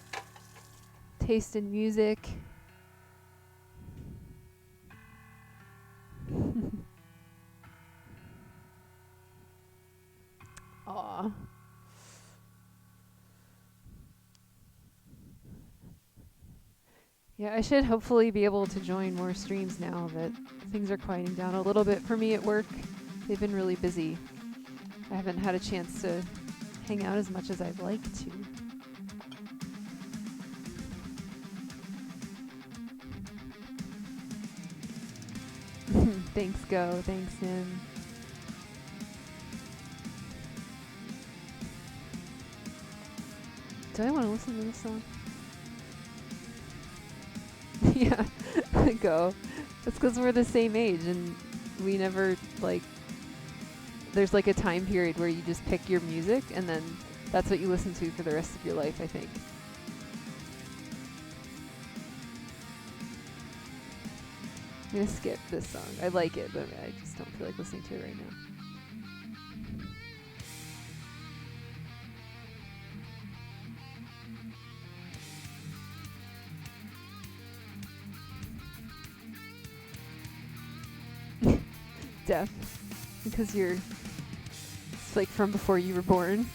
taste in music. Aw. Yeah, I should hopefully be able to join more streams now that things are quieting down a little bit for me at work. They've been really busy. I haven't had a chance to hang out as much as I'd like to. Thanks, Go. Thanks, Nim. Do I want to listen to this song? Yeah, Go. That's because we're the same age and we never, like, there's like a time period where you just pick your music and then that's what you listen to for the rest of your life, I think. I'm gonna skip this song. I like it, but I just don't feel like listening to it right now. Death. Because you're... It's like from before you were born.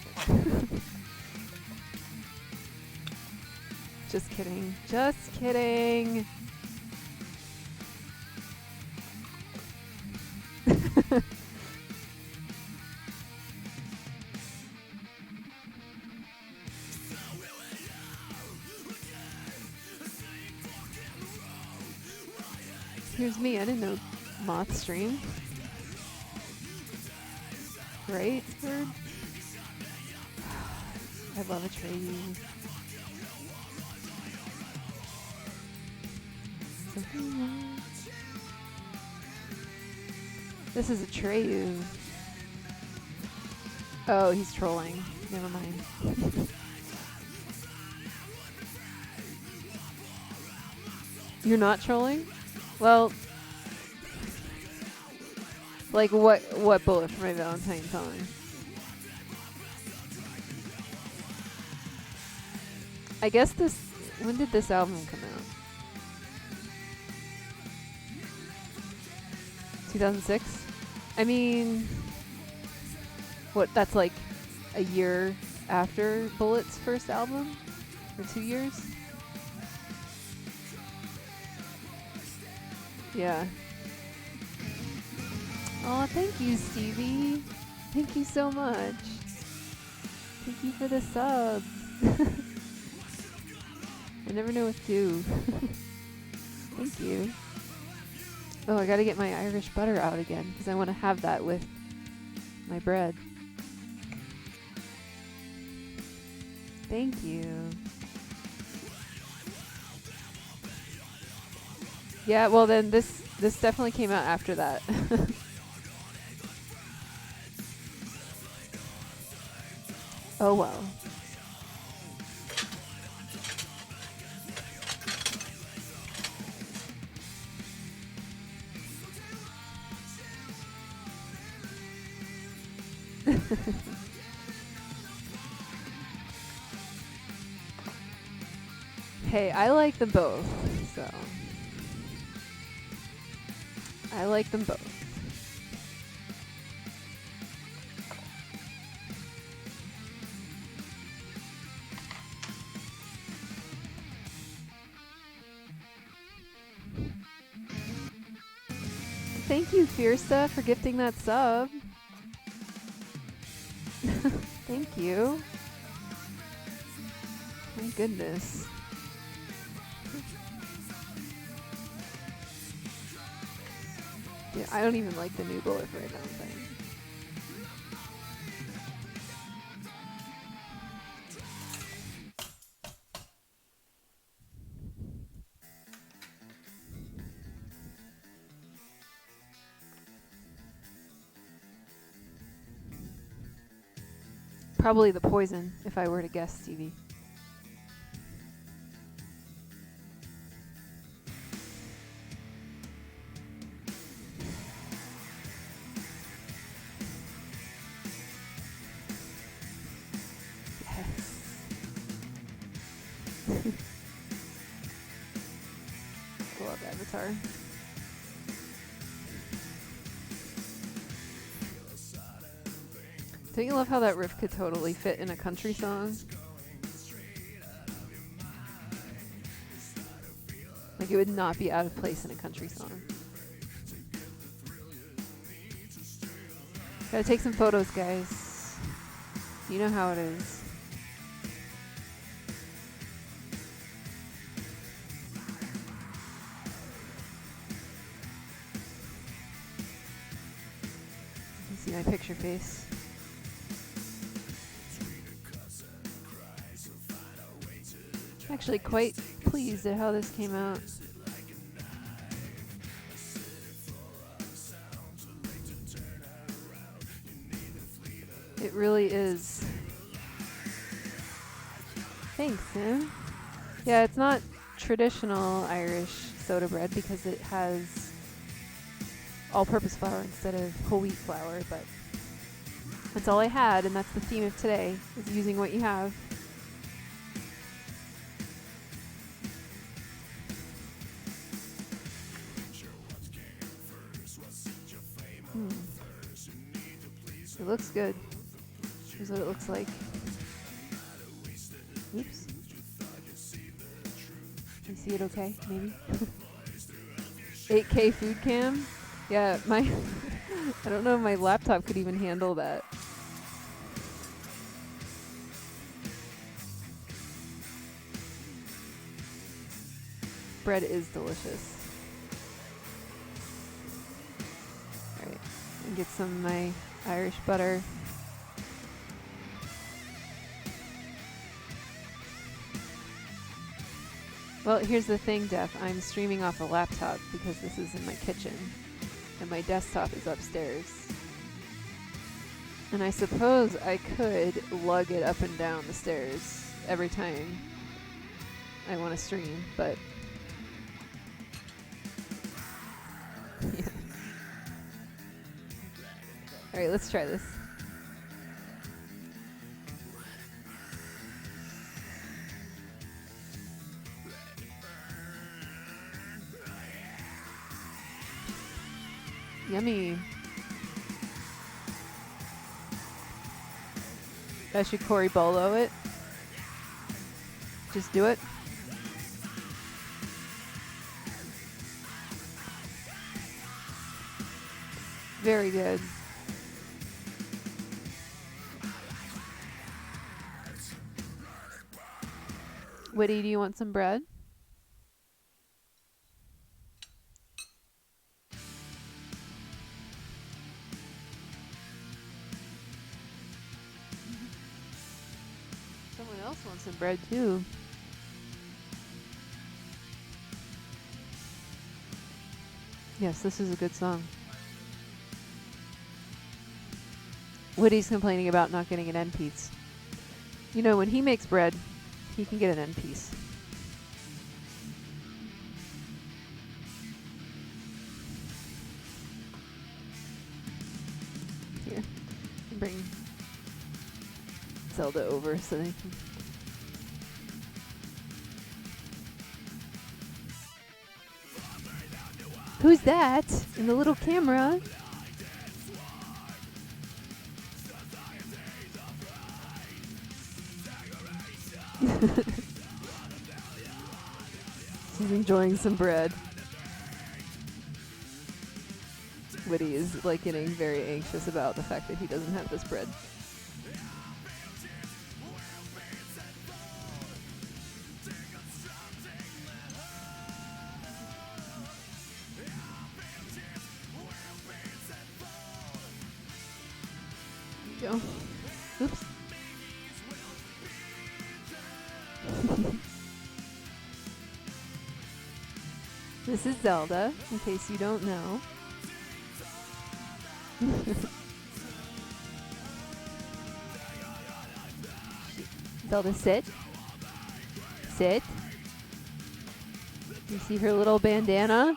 Just kidding. Just kidding. Here's me. I didn't know Moth streamed. Right, Bird? I love a Atreyu. This is a Atreyu. Oh, he's trolling. Never mind. You're not trolling? Well, like what bullet for my Valentine song? I guess this, when did this album come out? 2006? I mean, what, that's like a year after Bullet's first album? Or 2 years? Yeah. Oh, thank you, Stevie. Thank you so much. Thank you for the subs. I never know what to do. Thank you. Oh, I gotta get my Irish butter out again because I want to have that with my bread. Thank you. Yeah, well then this definitely came out after that. Oh well. Hey, I like them both, so I like them both. Thank you, Fiersta, for gifting that sub. Thank you. My goodness. Yeah, I don't even like the new Bullet for a Valentine. Probably the Poison, if I were to guess, Stevie. Love Avatar. Don't you love how that riff could totally fit in a country song? Like, it would not be out of place in a country song. Gotta take some photos, guys. You know how it is. You can see my picture face. I'm actually quite pleased at how this came out. It really is. Thanks, Sam. Yeah, it's not traditional Irish soda bread because it has all-purpose flour instead of whole wheat flour, but that's all I had, and that's the theme of today, is using what you have. It looks good. Here's what it looks like. Oops. You see it okay? Maybe? 8K food cam? Yeah, my I don't know if my laptop could even handle that. Bread is delicious. Alright, and get some of my Irish butter. Well, here's the thing, Def. I'm streaming off a laptop because this is in my kitchen, and my desktop is upstairs. And I suppose I could lug it up and down the stairs every time I want to stream, but yeah. Alright, let's try this. Yummy. I should Cory Bolo it. Just do it. Very good. Woody, do you want some bread? Someone else wants some bread too. Yes, this is a good song. Woody's complaining about not getting an end piece. You know, when he makes bread, he can get an end piece. Here, bring Zelda over so they can. Who's that in the little camera? He's enjoying some bread. Woody is like getting very anxious about the fact that he doesn't have this bread. There you go. Oops. This is Zelda, in case you don't know. Zelda, sit. Sit. You see her little bandana?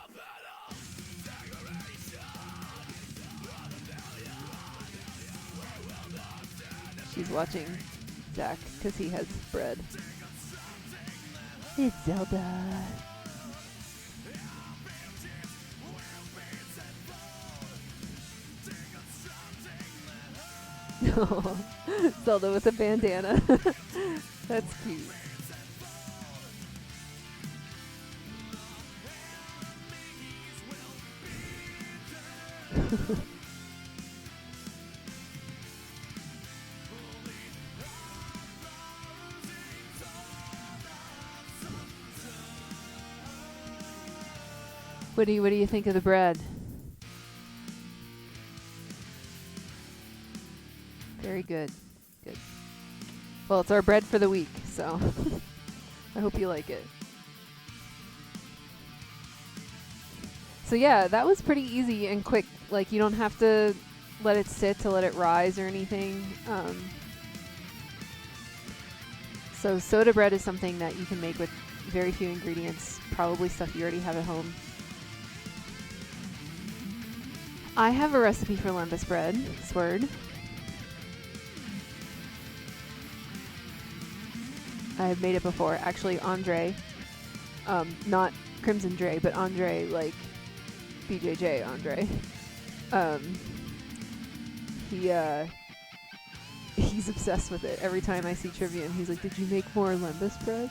She's watching Zach because he has bread. It's Zelda. Zelda with a bandana. That's cute. What do you think of the bread? Very good. Good. Well, it's our bread for the week, so I hope you like it. So yeah, that was pretty easy and quick. Like, you don't have to let it sit to let it rise or anything. So soda bread is something that you can make with very few ingredients, probably stuff you already have at home. I have a recipe for lembas bread, Sword. I've made it before. Actually, Andre, not Crimson Dre, but Andre, like BJJ Andre. He's obsessed with it. Every time I see trivia, and he's like, "Did you make more lembas bread?"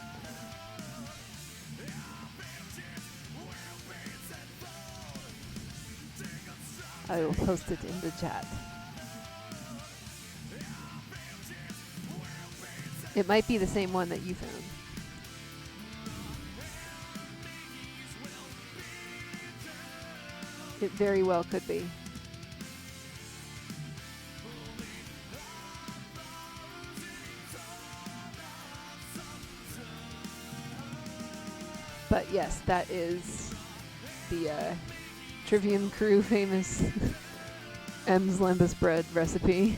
I will post it in the chat. It might be the same one that you found. It very well could be. But yes, that is the Trivium Crew famous M's lembas bread recipe.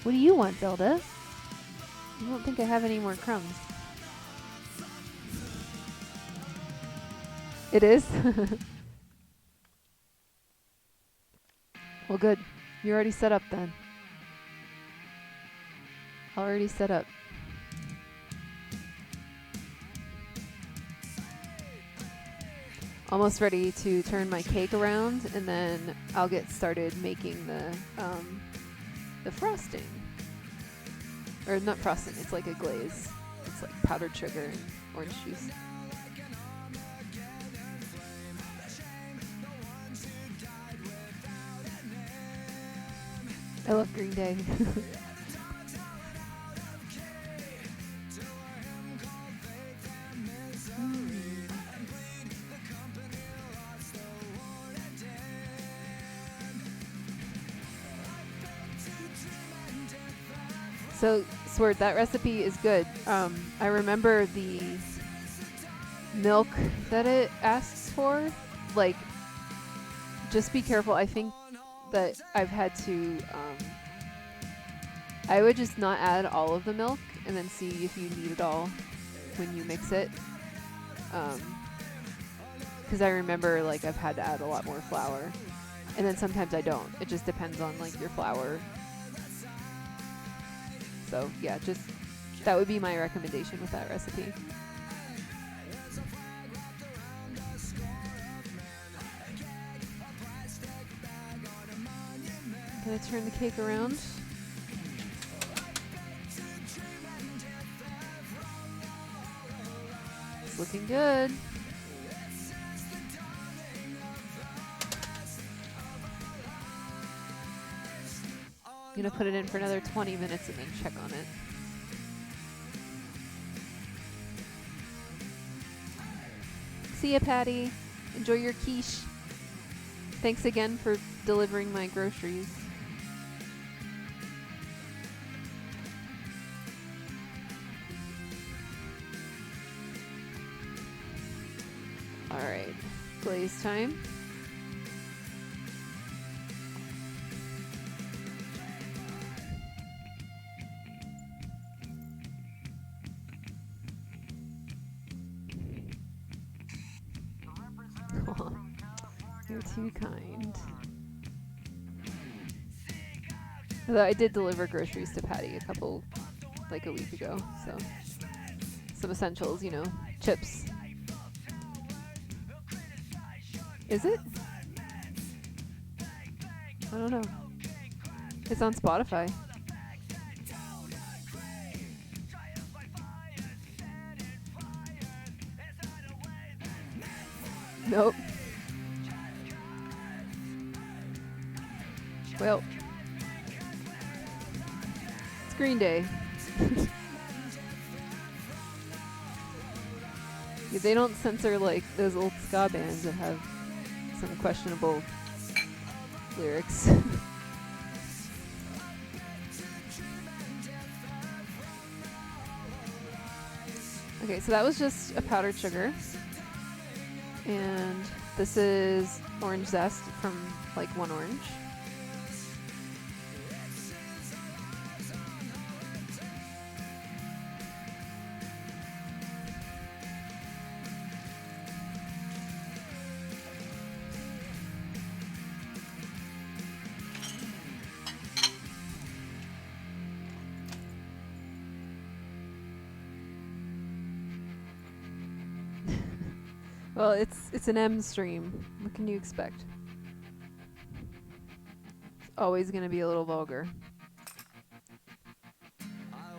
What do you want, Zelda? I don't think I have any more crumbs. It is? Well, good. You're already set up then. Already set up. Almost ready to turn my cake around, and then I'll get started making the frosting. Or not frosting, it's like a glaze. It's like powdered sugar and orange juice. I love Green Day. So, Sword, that recipe is good. I remember the milk that it asks for. Like, just be careful. I think that I've had to, I would just not add all of the milk and then see if you need it all when you mix it. Because I remember, like, I've had to add a lot more flour. And then sometimes I don't. It just depends on, like, your flour. So, yeah, just that would be my recommendation with that recipe. I'm gonna turn the cake around. It's looking good. I'm gonna put it in for another 20 minutes and then check on it. See ya, Patty. Enjoy your quiche. Thanks again for delivering my groceries. Alright, glaze time. You're too kind. Although I did deliver groceries to Patty a week ago, so some essentials, you know, chips. Is it? I don't know. It's on Spotify. Nope. Well, it's Green Day. Yeah, they don't censor like those old ska bands that have some questionable lyrics. Okay, so that was just a powdered sugar. And this is orange zest from like one orange. Well, it's an M stream. What can you expect? It's always going to be a little vulgar. I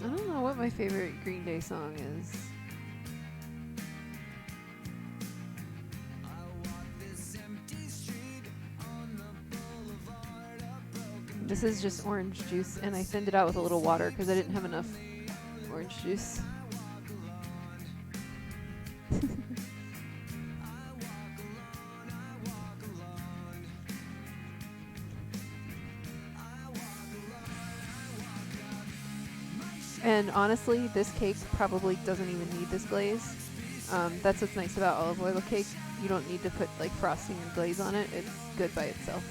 don't know what my favorite Green Day song is. This is just orange juice, and I thinned it out with a little water because I didn't have enough orange juice. And honestly, this cake probably doesn't even need this glaze. That's what's nice about olive oil cake. You don't need to put like frosting or glaze on it. It's good by itself.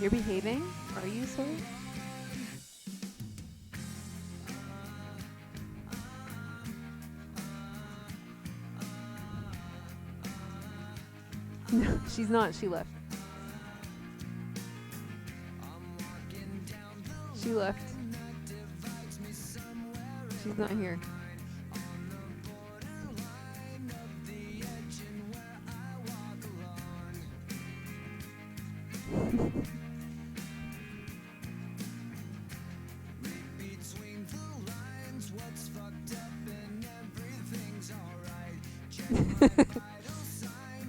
You're behaving? Are you, sir? No, she's not. She left. She left. She's not here.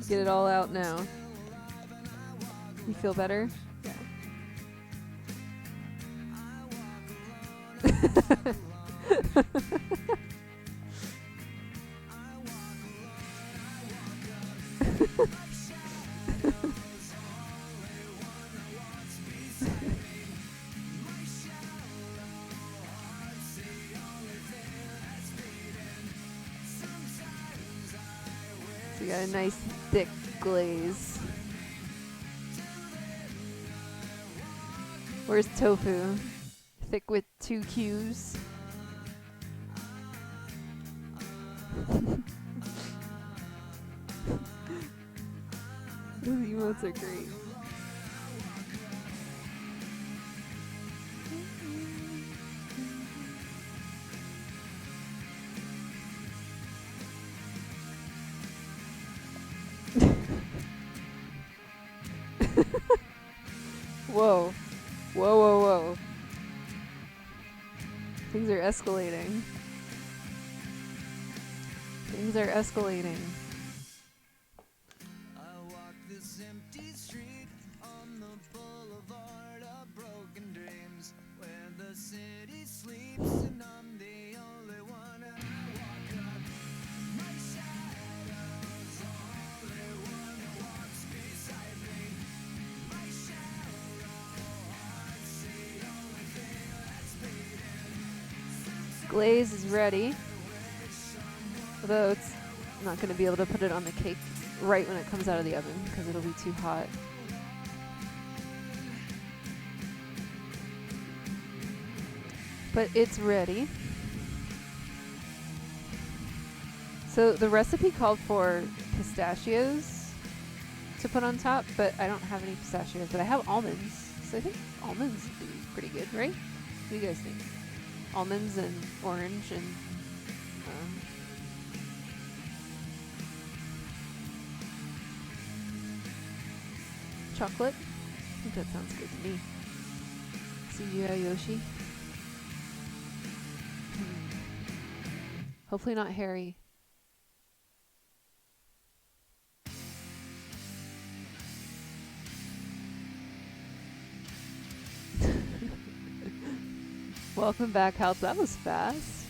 Get it all out now. You feel better? Yeah. So you got a nice thick glaze. Where's tofu? Thick with 2 Q's. Those emotes are great. Whoa. Whoa, whoa, whoa. Things are escalating. Things are escalating. I walk this empty street on the boulevard of broken dreams where the city sleeps and I'm the only one and I walk up. My shadow's the only one that walks beside me. My shallow heart's the only thing that's beating. Glaze is ready. Although it's not going to be able to put it on the cake right when it comes out of the oven because it'll be too hot. But it's ready. So the recipe called for pistachios to put on top, but I don't have any pistachios, but I have almonds. So I think almonds would be pretty good, right? What do you guys think? Almonds and orange and chocolate. I think that sounds good to me. CGI Yoshi. Hopefully not Harry. Welcome back, House. That was fast.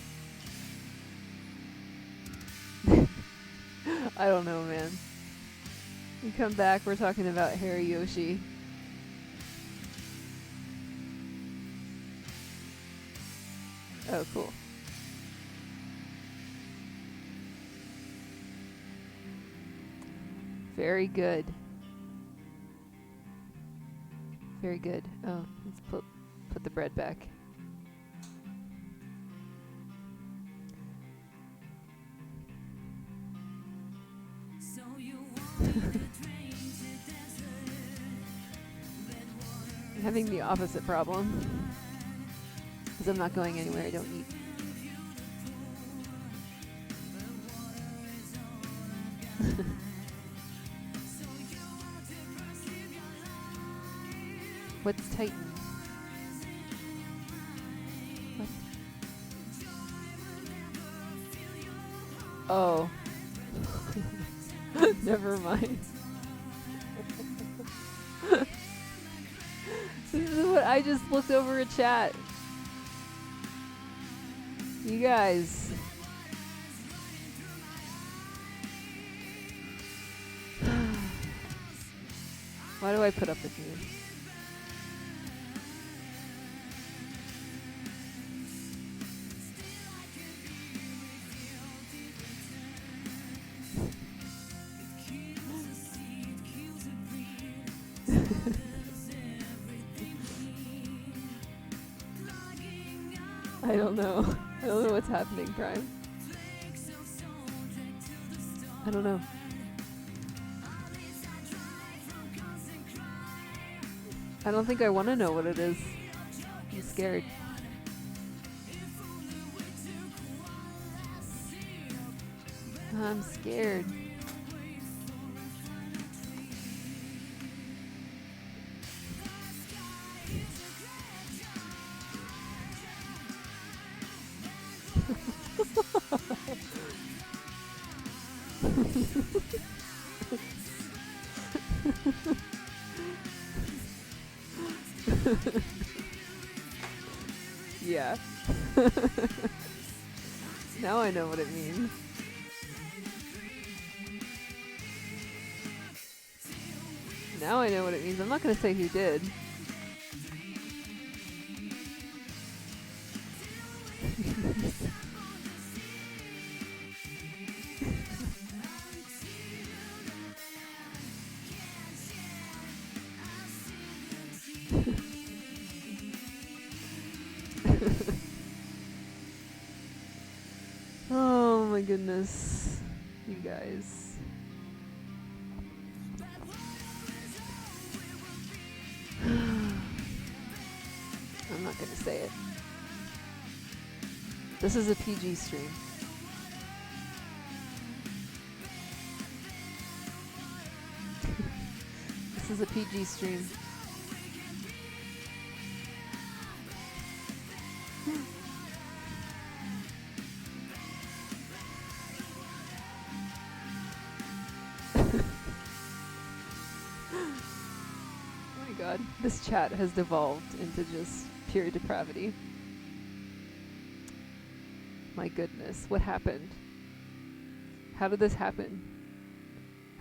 I don't know, man. You come back, we're talking about Harry Yoshi. Oh, cool. Very good. Very good. Oh, let's put the bread back. I'm having the opposite problem. Because I'm not going anywhere I don't eat. What's Titan? What? Oh. Never mind. This is what I just looked over a chat. You guys. Why do I put up with you? I don't know. I don't know what's happening, Prime. I don't know. I don't think I want to know what it is. I'm scared. I'm scared. Yeah. Now I know what it means. Now I know what it means. I'm not going to say who did. Oh my goodness, you guys. I'm not gonna say it. This is a PG stream. This is a PG stream. God, this chat has devolved into just pure depravity. My goodness, what happened? How did this happen?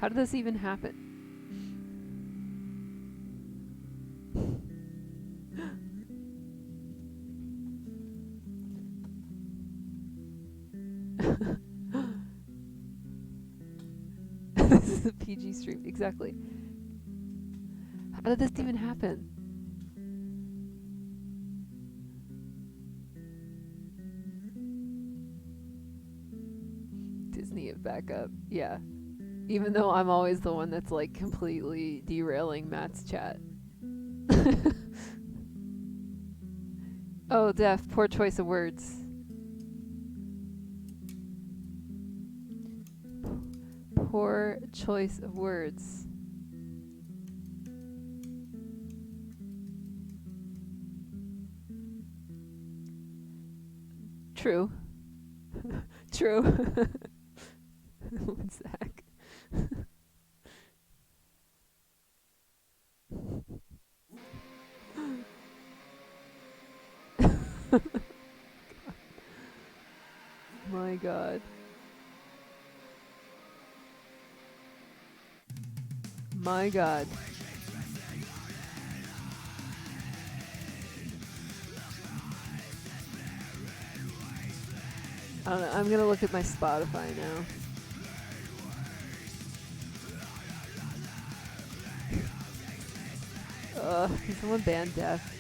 How did this even happen? This is a PG stream, exactly. How did this even happen? Disney it back up. Yeah. Even though I'm always the one that's like completely derailing Matt's chat. Oh, Def, poor choice of words. Poor choice of words. True. True. One sec. My God. My God. I don't know. I'm gonna look at my Spotify now. Ugh, can someone ban death?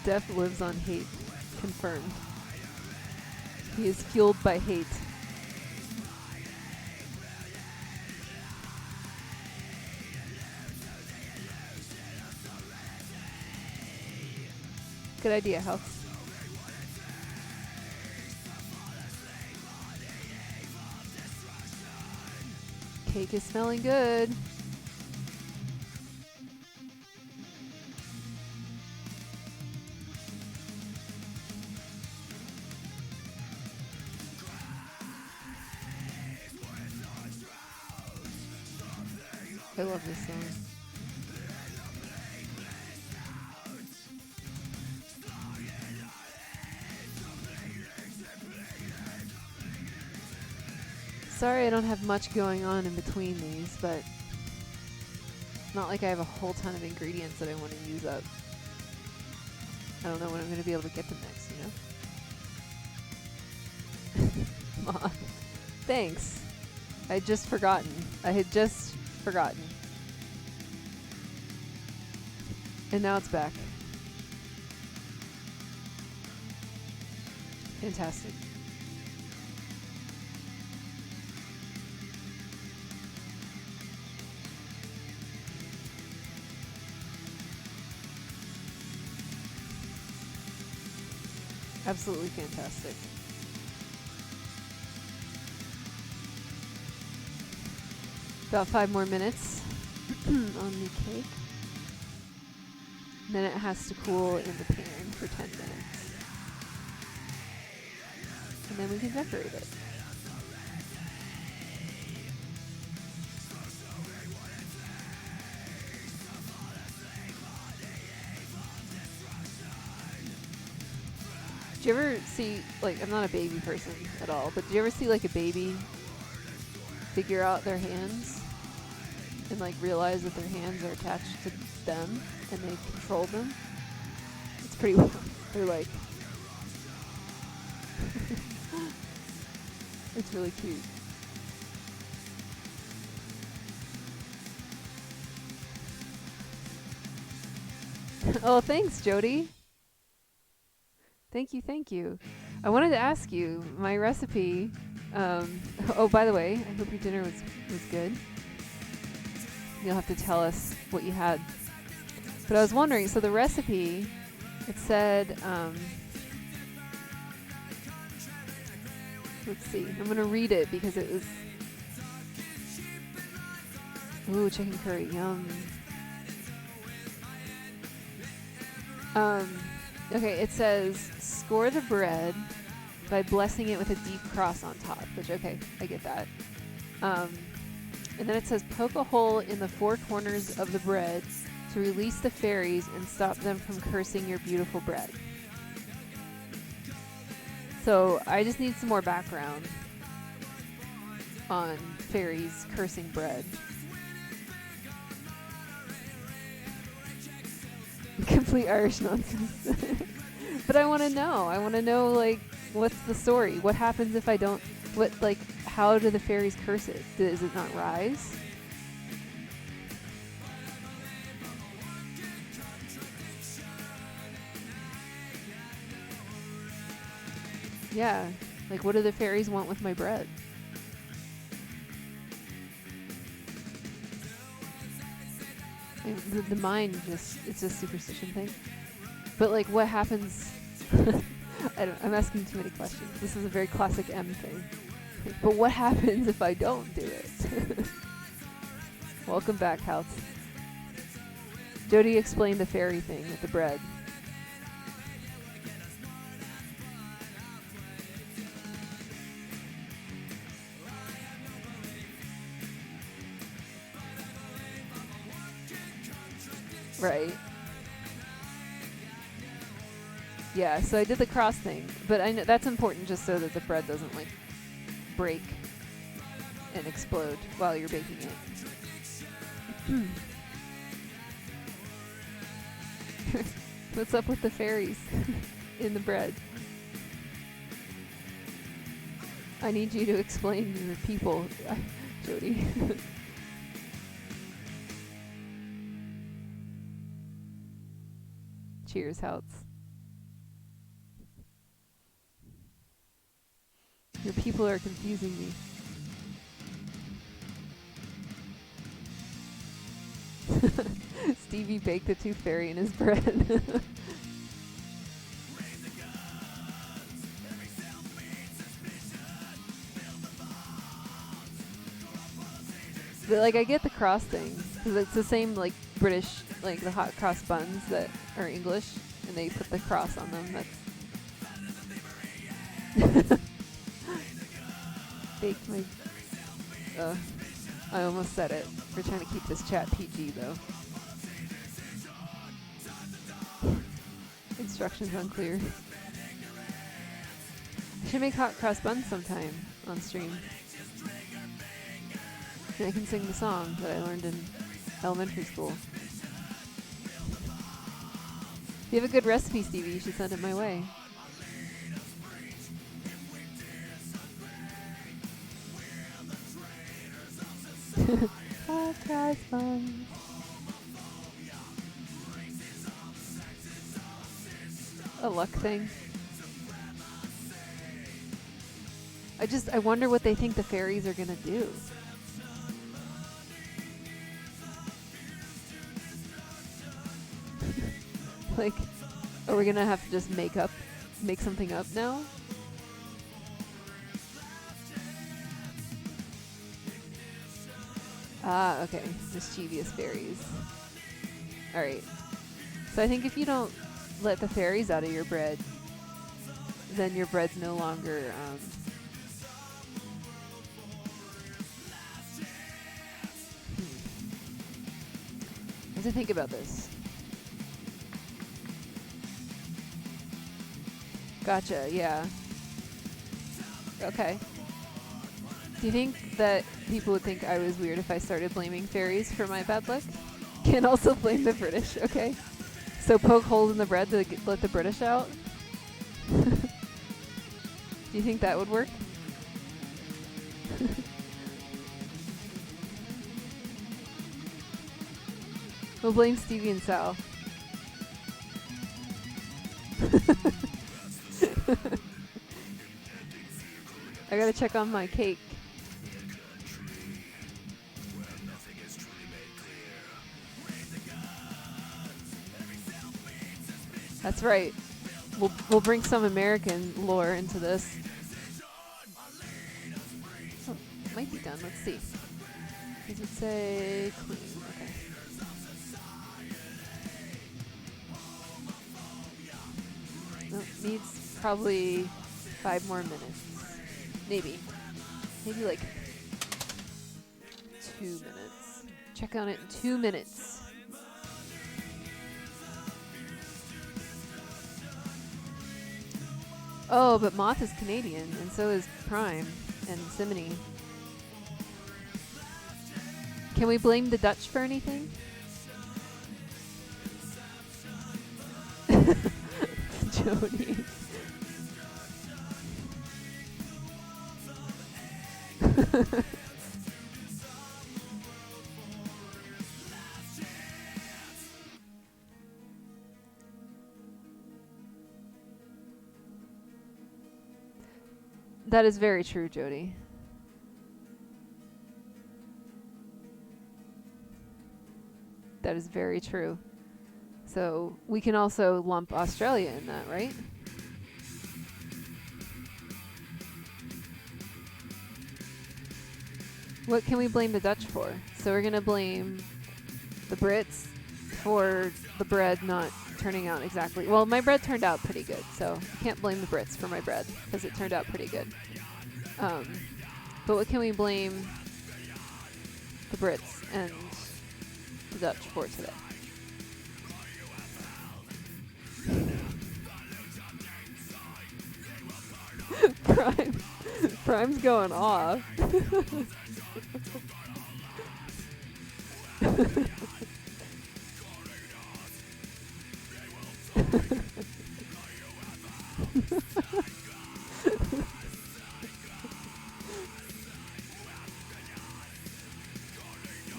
Death lives on hate. Confirmed. He is fueled by hate. Good idea, House. Cake is smelling good. I love this song. Sorry I don't have much going on in between these, but it's not like I have a whole ton of ingredients that I want to use up. I don't know when I'm going to be able to get them next, you know? Mom, thanks. I had just forgotten. And now it's back. Fantastic. Absolutely fantastic. About 5 more minutes on the cake. Then it has to cool in the pan for 10 minutes. And then we can decorate it. Did you ever see, like, I'm not a baby person at all, but did you ever see, like, a baby figure out their hands and, like, realize that their hands are attached to them and they control them? It's pretty wild. They're like, it's really cute. Oh, thanks, Jody. Thank you. I wanted to ask you, my recipe, oh, by the way, I hope your dinner was good. You'll have to tell us what you had. But I was wondering, so the recipe, it said, let's see, I'm going to read it because it was, ooh, chicken curry, yum. Okay, it says, score the bread by blessing it with a deep cross on top, which, okay, I get that. And then it says, poke a hole in the 4 corners of the bread to release the fairies and stop them from cursing your beautiful bread. So I just need some more background on fairies cursing bread. Complete Irish nonsense. But I want to know. I want to know, like, what's the story? What happens if I don't... how do the fairies curse it? Does it not rise? Yeah. Like, what do the fairies want with my bread? the mind just, it's a superstition thing. But like, what happens? I'm asking too many questions. This is a very classic M thing. But what happens if I don't do it? Welcome back, House. Jody explained the fairy thing with the bread. Right. Yeah, so I did the cross thing, but I know that's important just so that the bread doesn't like break and explode while you're baking it. What's up with the fairies in the bread? I need you to explain to the people, Jody. Cheers, Houts. Your people are confusing me. Stevie baked the tooth fairy in his bread. But like, I get the cross thing because it's the same like British, like the hot cross buns that are English, and they put the cross on them. That's baked my. I almost said it. We're trying to keep this chat PG though. Instructions unclear. I should make hot cross buns sometime on stream. And I can sing the song that I learned in elementary school. If you have a good recipe, Stevie, you should send it my way. Hot cross buns. A luck thing. I wonder what they think the fairies are gonna do. Like, are we gonna have to just make something up now? Ah, okay. Mischievous fairies. Alright. So I think if you don't let the fairies out of your bread, then your bread's no longer, I have to think about this. Gotcha, yeah. Okay. Do you think that people would think I was weird if I started blaming fairies for my bad luck? Can also blame the British, okay? So poke holes in the bread to let the British out? Do you think that would work? We'll blame Stevie and Sal. I gotta check on my cake. That's right. We'll bring some American lore into this. Oh, might be done. Let's see. Does it say clean? Okay. Nope, needs probably 5 more minutes. Maybe like 2 minutes. Check on it in 2 minutes. Oh, but Moth is Canadian, and so is Prime and Simony. Can we blame the Dutch for anything? Jody. That is very true, Jody. That is very true. So we can also lump Australia in that, right? What can we blame the Dutch for? So we're going to blame the Brits for the bread not turning out exactly. Well, my bread turned out pretty good, so I can't blame the Brits for my bread because it turned out pretty good. But what can we blame the Brits and the Dutch for today? Prime's going off.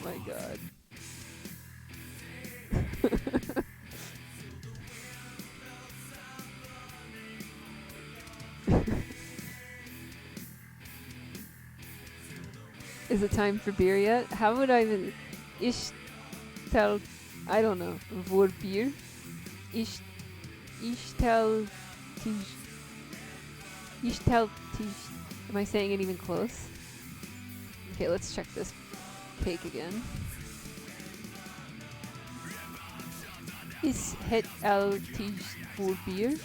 My God. Is it time for beer yet? How would I even... Ich tell... I don't know. Vor beer? Ich tell... Ich tell... Am I saying it even close? Okay, let's check this cake again. Is het al tijd voor beer?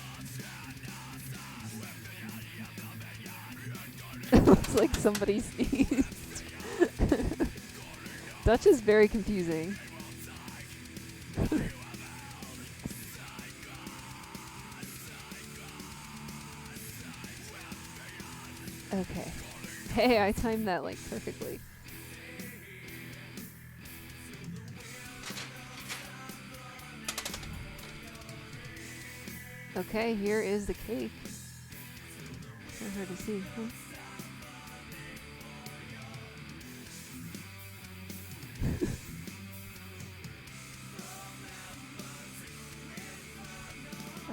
It looks like somebody sneezed. Dutch is very confusing. Okay. Hey, I timed that like perfectly. Okay, here is the cake. So hard to see, huh?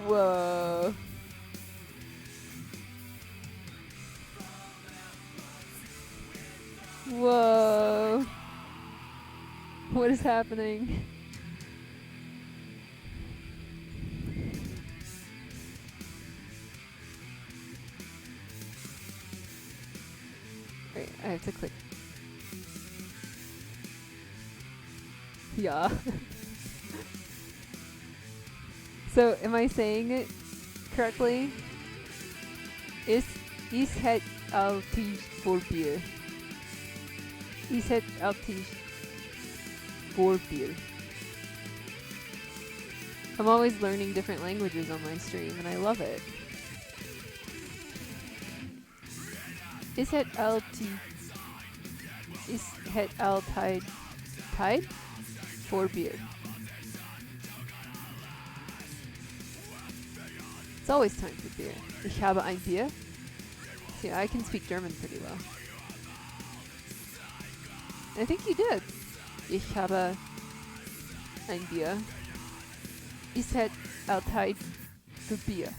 Whoa. Whoa. What is happening? Wait, I have to click. Yeah. So, am I saying it correctly? Is het al tijd voor bier? Is het al tijd voor bier? I'm always learning different languages on my stream, and I love it. Is het al tijd? Is het al tijd voor bier? It's always time for beer. Ich habe ein Bier. Yeah, I can speak German pretty well. I think you did. Ich habe ein Bier. Is het al tijd für Bier?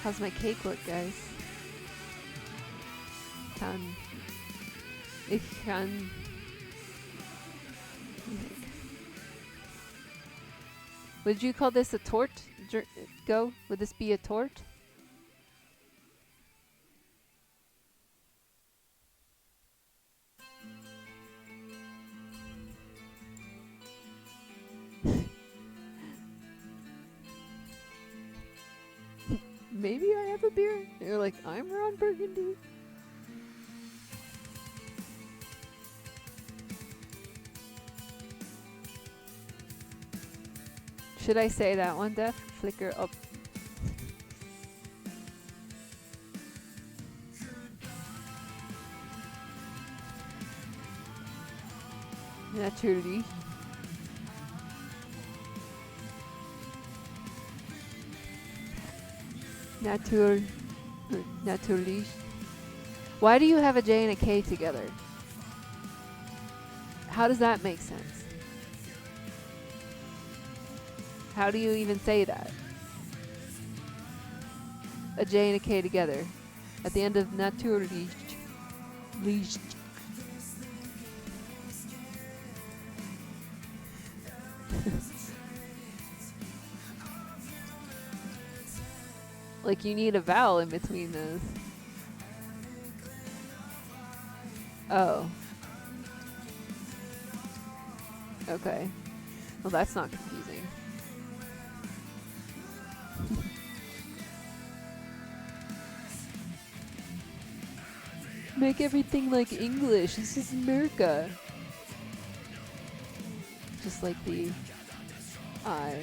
How's my cake look, guys? Ich kann. Would you call this a tort? Go? Would this be a tort? Maybe I have a beer? And you're like, I'm Ron Burgundy. Should I say that one, Def? Flicker up. Natürlich. Natürlich. Why do you have a J and a K together? How does that make sense? How do you even say that? A J and a K together. At the end of natürlich. Like you need a vowel in between those. Oh. Okay. Well, that's not confusing. Make everything like English. This is America. Just like the I.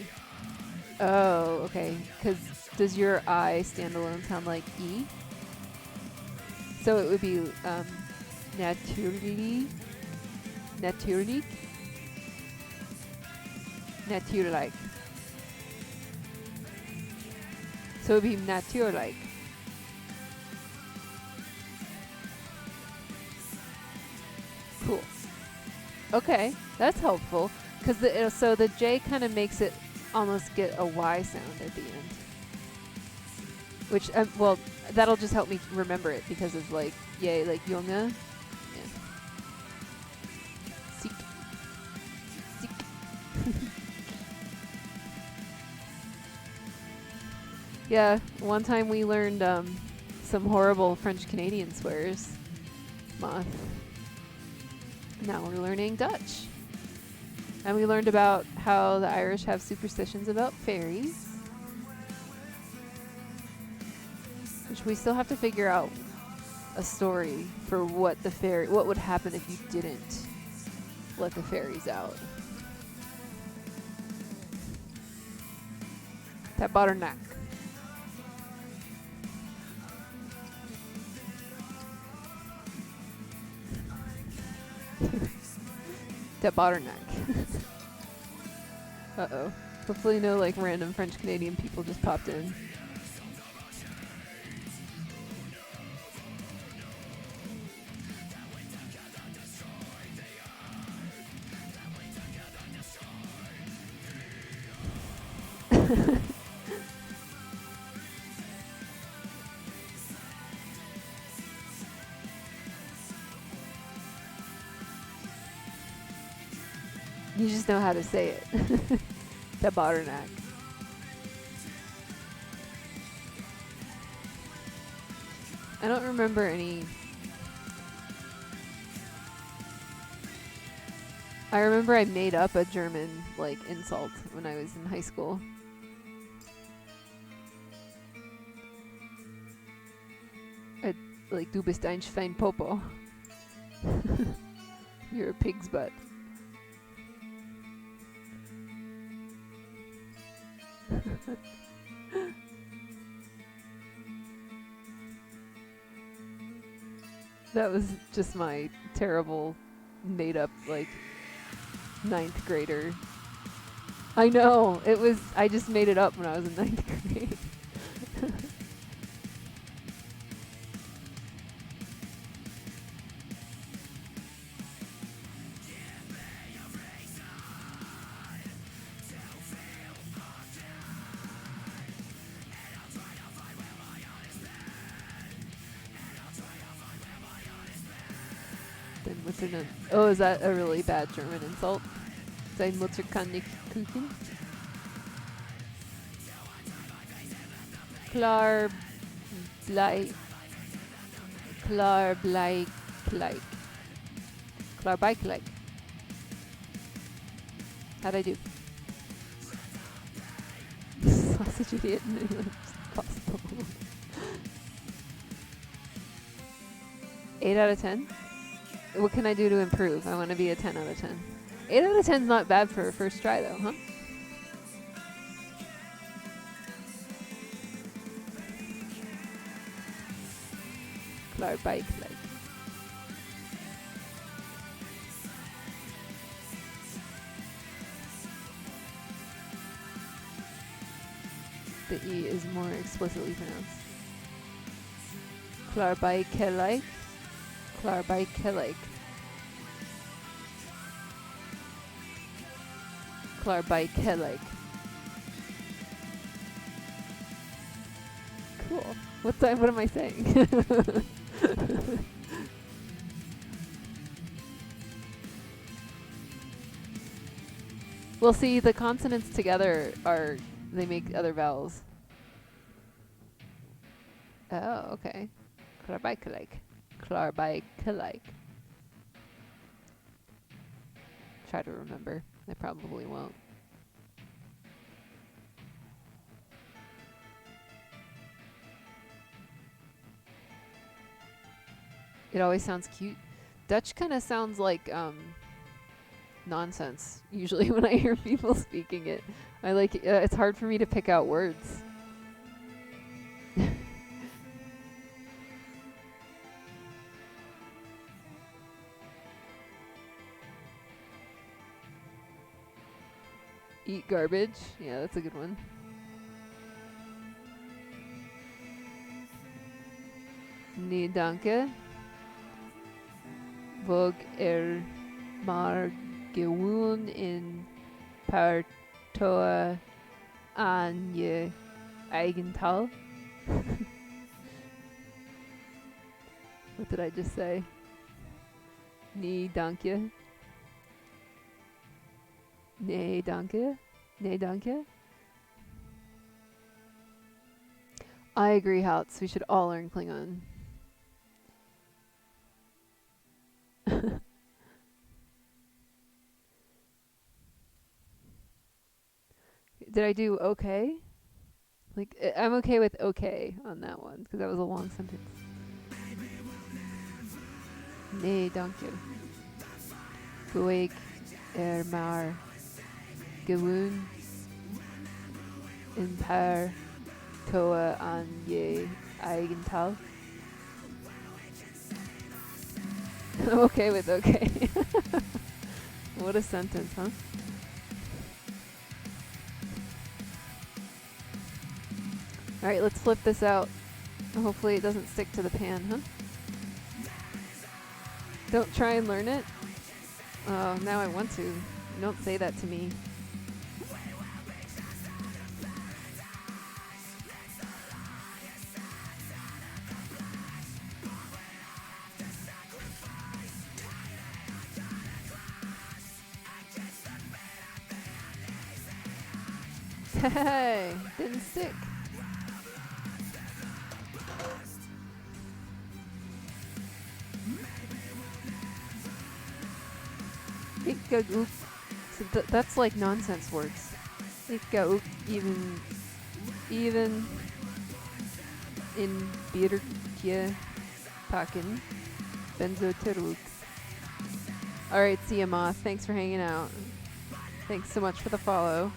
Oh, okay. Because does your I standalone sound like E? So it would be natürlich. Natürlich. Natürlich. So it would be natürlich. Cool. Okay, that's helpful. Because so the J kind of makes it almost get a Y sound at the end. Which, well, that'll just help me remember it because of like, yay, like Junge. Yeah. Sick. Sick. Yeah, one time we learned some horrible French Canadian swears. Moth. Now we're learning Dutch. And we learned about how the Irish have superstitions about fairies. Which we still have to figure out a story for what would happen if you didn't let the fairies out. That bottleneck. That bottleneck. Uh-oh. Hopefully no like random French Canadian people just popped in. You just know how to say it. The bottleneck. I don't remember any. I remember I made up a German like insult when I was in high school. Like, du bist ein Schweinpopo. You're a pig's butt. That was just my terrible, made up, like, 9th grader. I know, it was, I just made it up when I was in 9th grade. Then what's her name? Oh, is that a really bad German insult? Deine Mutter kann nicht kuchen? Klar blei kleik. Klar bei kleik. How'd I do? Sausage idiot. Possible. 8 out of 10? What can I do to improve? I want to be a 10 out of 10. 8 out of 10 is not bad for a first try though, huh? Klar bei kleik. The E is more explicitly pronounced. Klar bei kleik. Klar bei kleik. Klaarbijkelijk. Cool. What am I saying? Well, see, the consonants together they make other vowels. Oh, okay. Klaarbijkelijk. Klaarbijkelijk. Try to remember. I probably won't. It always sounds cute. Dutch kind of sounds like nonsense usually when I hear people speaking it. I like it's hard for me to pick out words. Eat garbage. Yeah, that's a good one. Nee, danke. Vog maar gewoon in partoa aan je eigen taal. What did I just say? Nee, danke. Nee, danke. Nee, danke. I agree, Houts. We should all learn Klingon. Did I do okay? Like, I'm okay with okay on that one, because that was a long sentence. Nee, danke. Boeig maar gewoon in paar toa aan je eigen taal. I'm okay with okay. What a sentence, huh? Alright, let's flip this out. Hopefully it doesn't stick to the pan, huh? Don't try and learn it. Oh, now I want to. Don't say that to me. Hey, didn't stick. So that's like nonsense words. Even in Birkje pakken benzo terug. Alright, see ya, Moth. Thanks for hanging out. Thanks so much for the follow.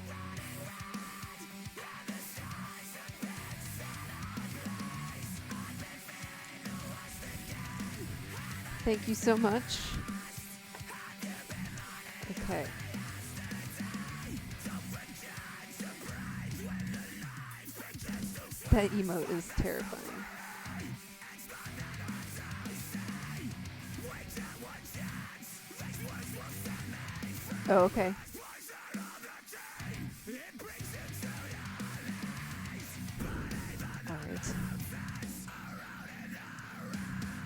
Thank you so much. Okay. That emote is terrifying. Oh, okay. All right.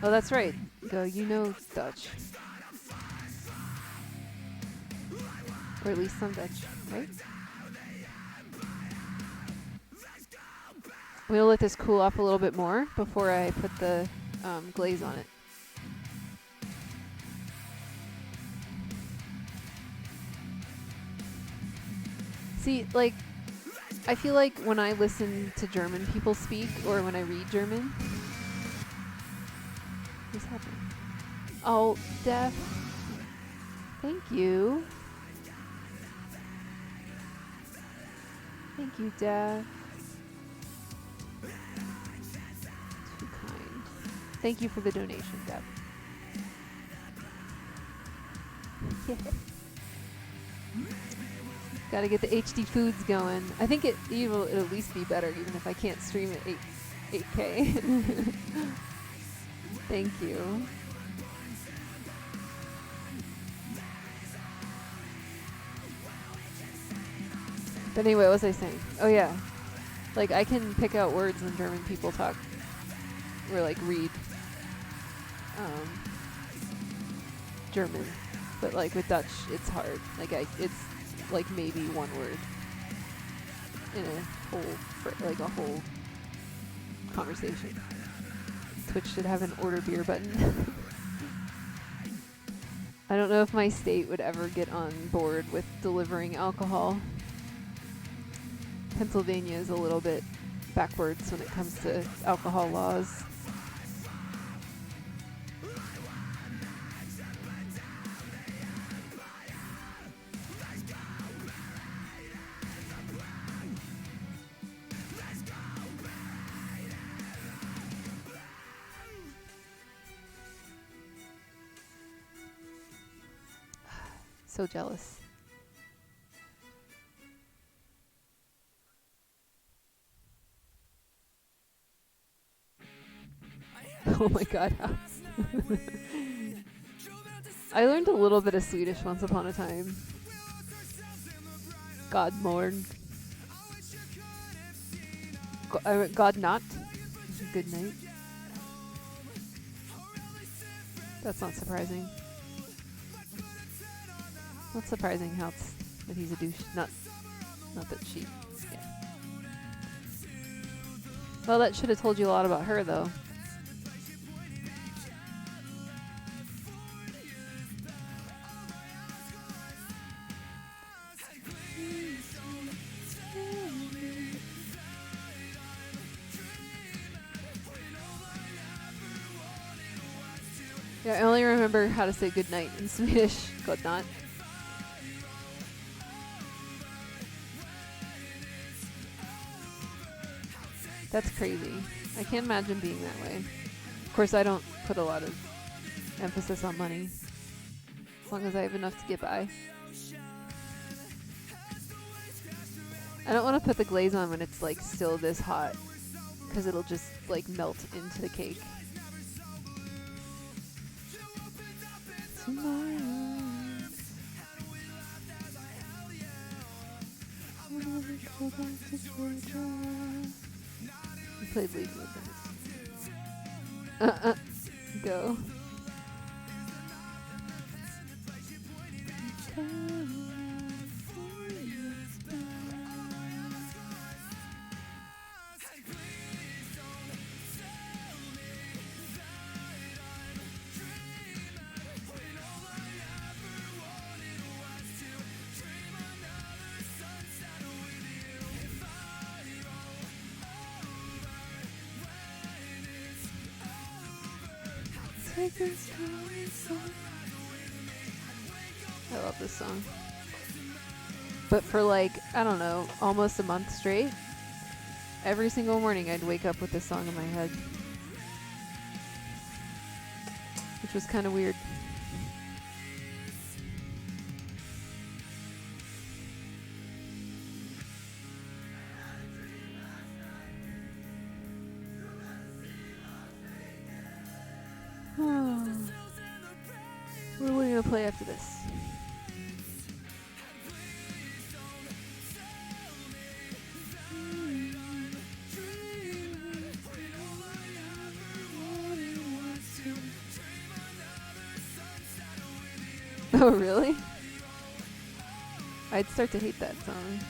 Oh, that's right. Go, you know Dutch. Or at least some Dutch, right? I'm going to let this cool off a little bit more before I put the glaze on it. See, like, I feel like when I listen to German people speak, or when I read German... What's happening? Oh, Def. Thank you. Thank you, Def. Too kind. Thank you for the donation, Def. Yeah. Gotta get the HD foods going. I think it'll at least be better, even if I can't stream at 8K. Thank you. But anyway, what was I saying? Oh yeah, like I can pick out words when German people talk or like read German, but like with Dutch, it's hard. Like it's like maybe one word in a whole like a whole conversation. Twitch should have an order beer button. I don't know if my state would ever get on board with delivering alcohol. Pennsylvania is a little bit backwards when it comes to alcohol laws. So jealous. Oh my god. I learned a little bit of Swedish once upon a time. God morn. God not. Good night. That's not surprising. Not surprising how it's that he's a douche. Not that she. Yeah. Well, that should have told you a lot about her, though. Yeah, I only remember how to say good night in Swedish. God not. That's crazy. I can't imagine being that way. Of course, I don't put a lot of emphasis on money. As long as I have enough to get by. I don't want to put the glaze on when it's like still this hot, because it'll just like melt into the cake. We played League of Legends. Go. I love this song. But for like, I don't know, almost a month straight, every single morning I'd wake up with this song in my head. Which was kind of weird. What are we gonna play after this? Oh, really? I'd start to hate that song.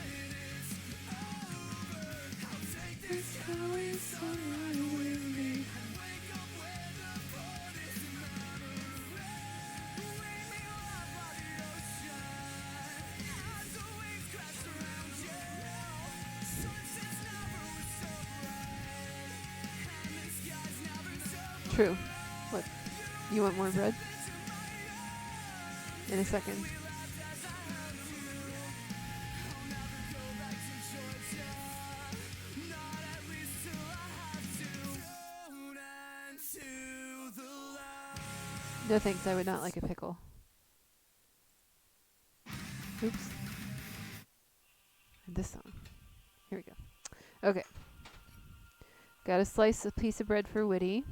True. What? You want more bread? In a second. No thanks, I would not like a pickle. Oops. And this song. Here we go. Okay. Got a piece of bread for Whitty.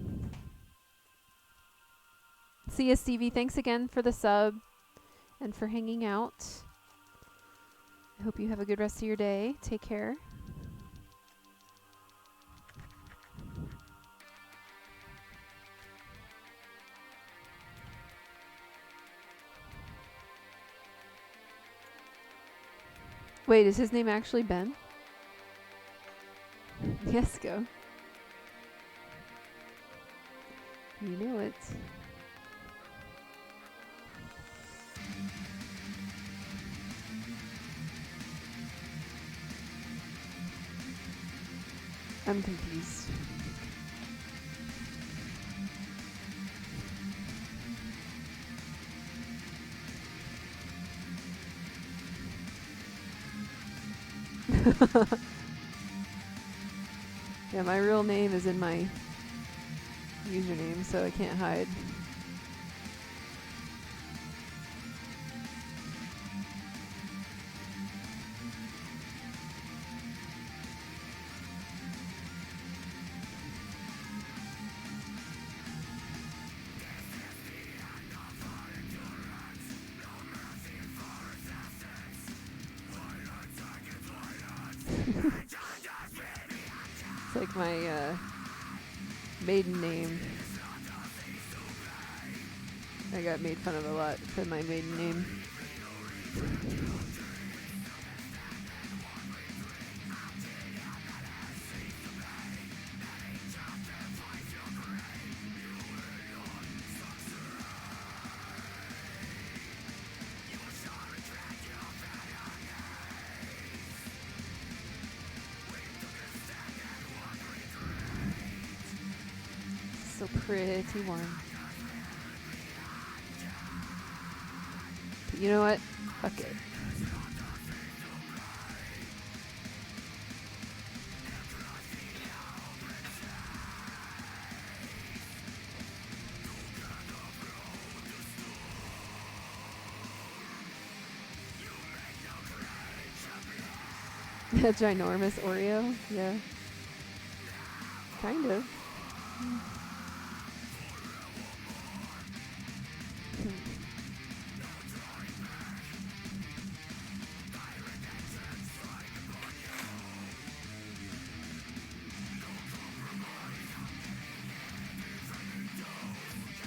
See ya, Stevie. Thanks again for the sub and for hanging out. Hope you have a good rest of your day. Take care. Wait, is his name actually Ben? Yes, go. You know it. I'm confused. Yeah, my real name is in my username, so I can't hide. It's like my maiden name. I got made fun of a lot for my maiden name. So pretty warm. But you know what? Fuck it. A ginormous Oreo? Yeah. Kind of.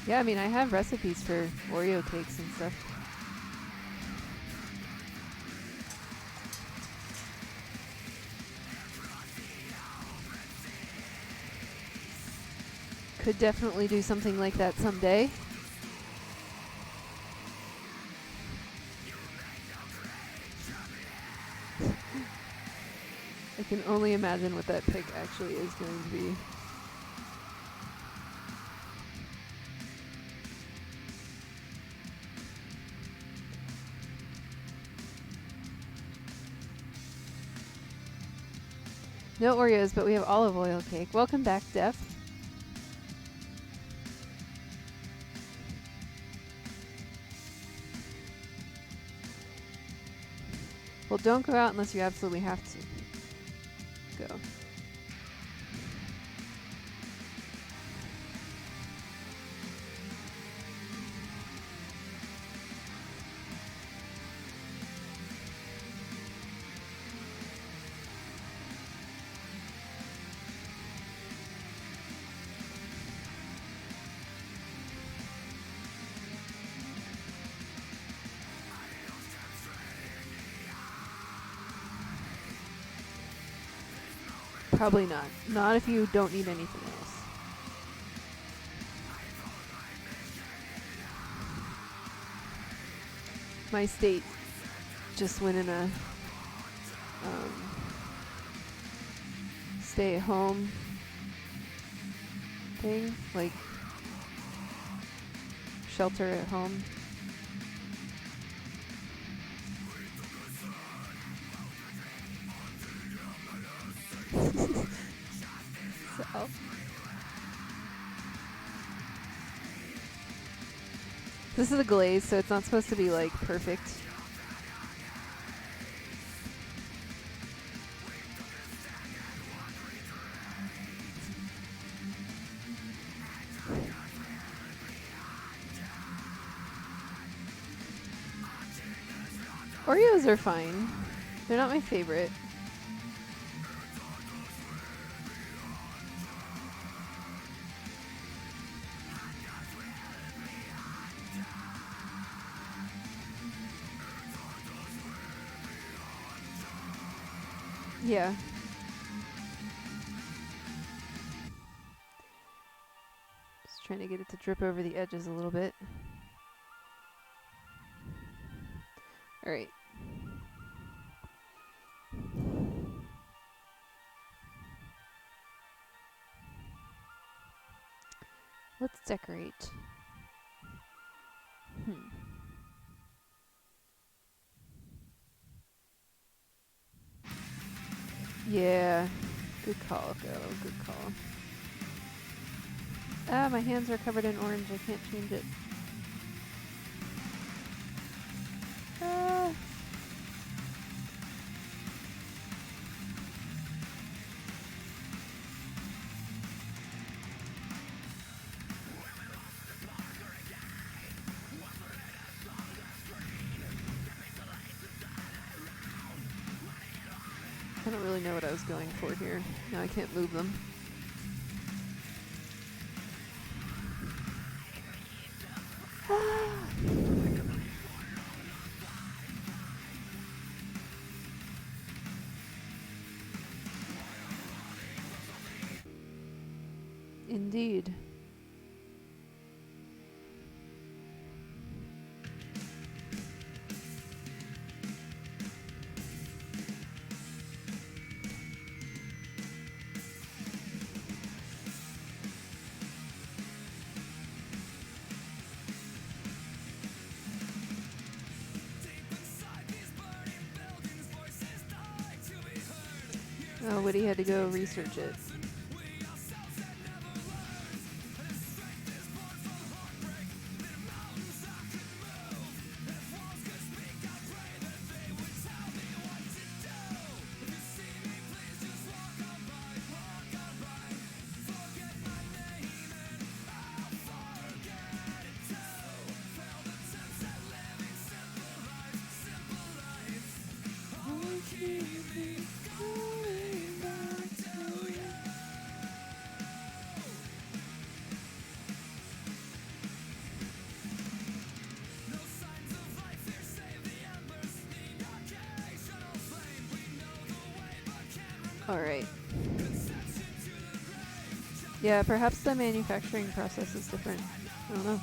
Yeah, I mean, I have recipes for Oreo cakes and stuff. Could definitely do something like that someday. I can only imagine what that pic actually is going to be. No Oreos, but we have olive oil cake. Welcome back, Def. Well, don't go out unless you absolutely have to. Go. Probably not. Not if you don't need anything else. My state just went in a stay-at-home thing, like shelter at home. So. This is a glaze, so it's not supposed to be like perfect. Oreos are fine. They're not my favorite. Yeah. Just trying to get it to drip over the edges a little bit. All right. Let's decorate. Yeah. Good call, girl. Good call. Ah, my hands are covered in orange. I can't change it. Ah. I don't really know what I was going for here. Now I can't move them. Indeed. Oh, Woody had to go research it. All right. Yeah, perhaps the manufacturing process is different. I don't know.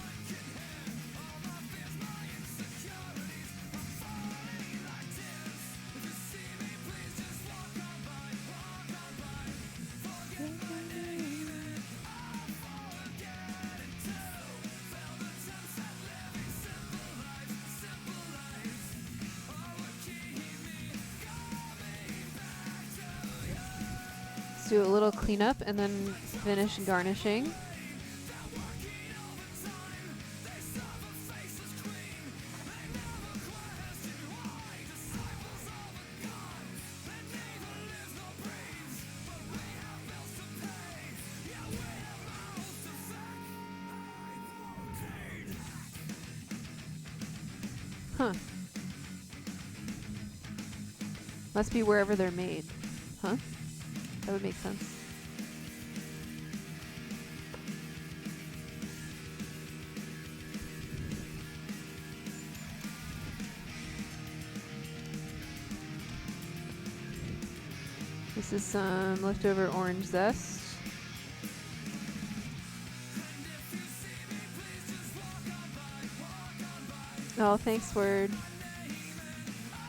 Let's do a little cleanup and then finish garnishing. Huh. Must be wherever they're made. Huh? That would make sense. This is some leftover orange zest. Oh, thanks, Word.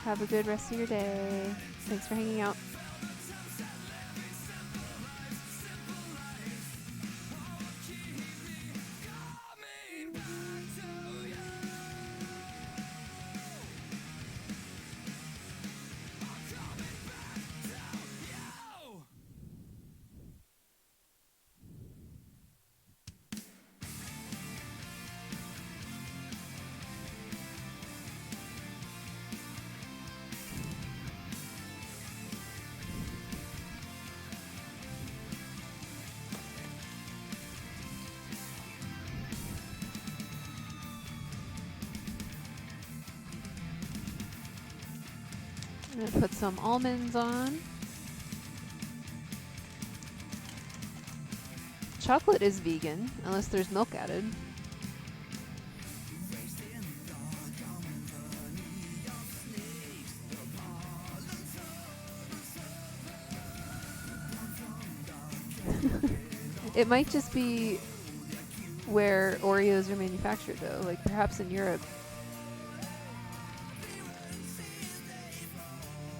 Have a good rest of your day. Thanks for hanging out. I'm going to put some almonds on. Chocolate is vegan, unless there's milk added. It might just be where Oreos are manufactured, though. Like, perhaps in Europe,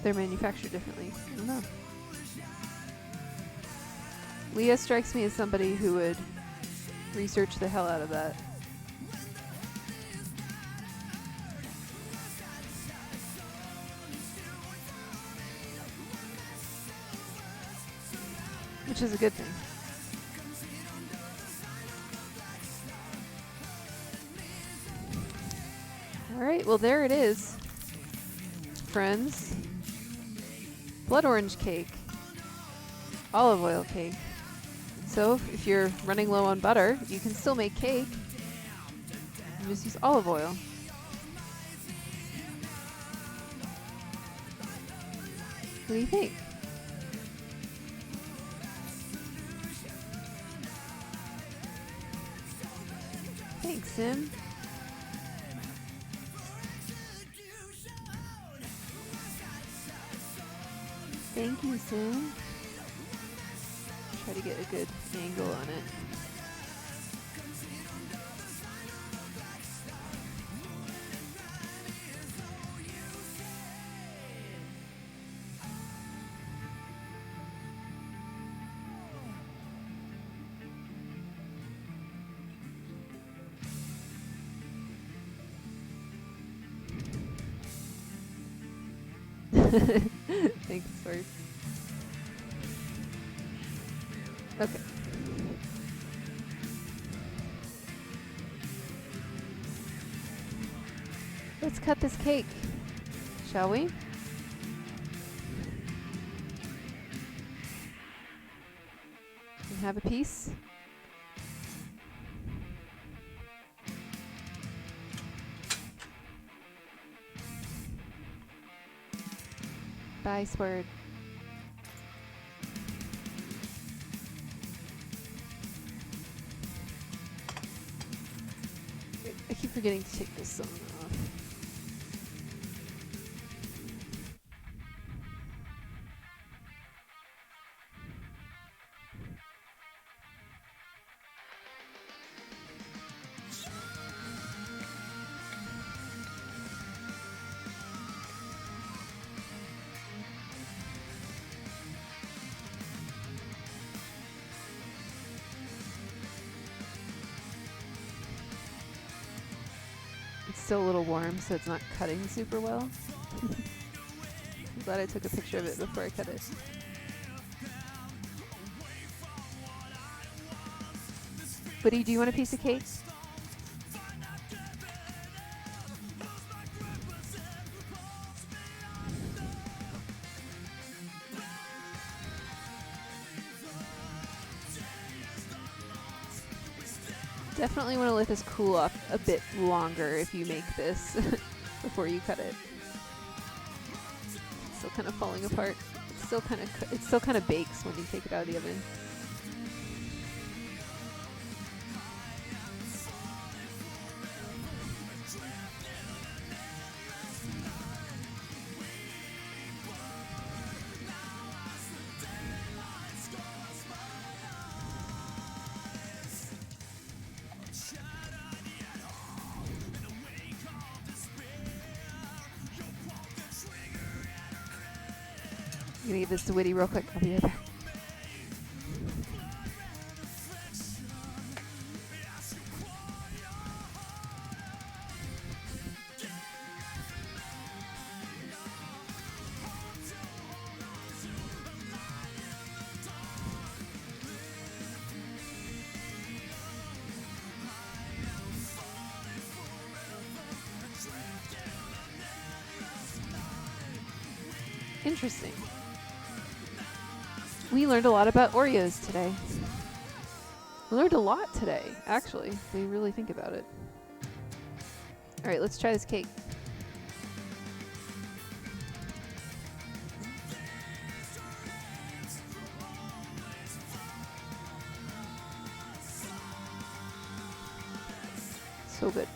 they're manufactured differently. I don't know. Leah strikes me as somebody who would research the hell out of that. Which is a good thing. Alright, well there it is, friends. Blood orange cake. Olive oil cake. So if you're running low on butter, you can still make cake. You just use olive oil. What do you think? Thanks, Sim. Thank you, Sim. Try to get a good angle on it. Thanks, Sword. Okay. Let's cut this cake, shall we? And have a piece. Bye, Sword. I keep forgetting to take this song off. It's still a little warm, so it's not cutting super well. I'm glad I took a picture of it before I cut it. Buddy, do you want a piece of cake? Definitely want to let this cool off a bit longer if you make this before you cut it. It's still kind of falling apart. It still kind of bakes when you take it out of the oven. I'm gonna give this to Whitty real quick. I'll be right back. Interesting. We learned a lot about Oreos today. We learned a lot today, actually, if we really think about it. All right, let's try this cake. So good.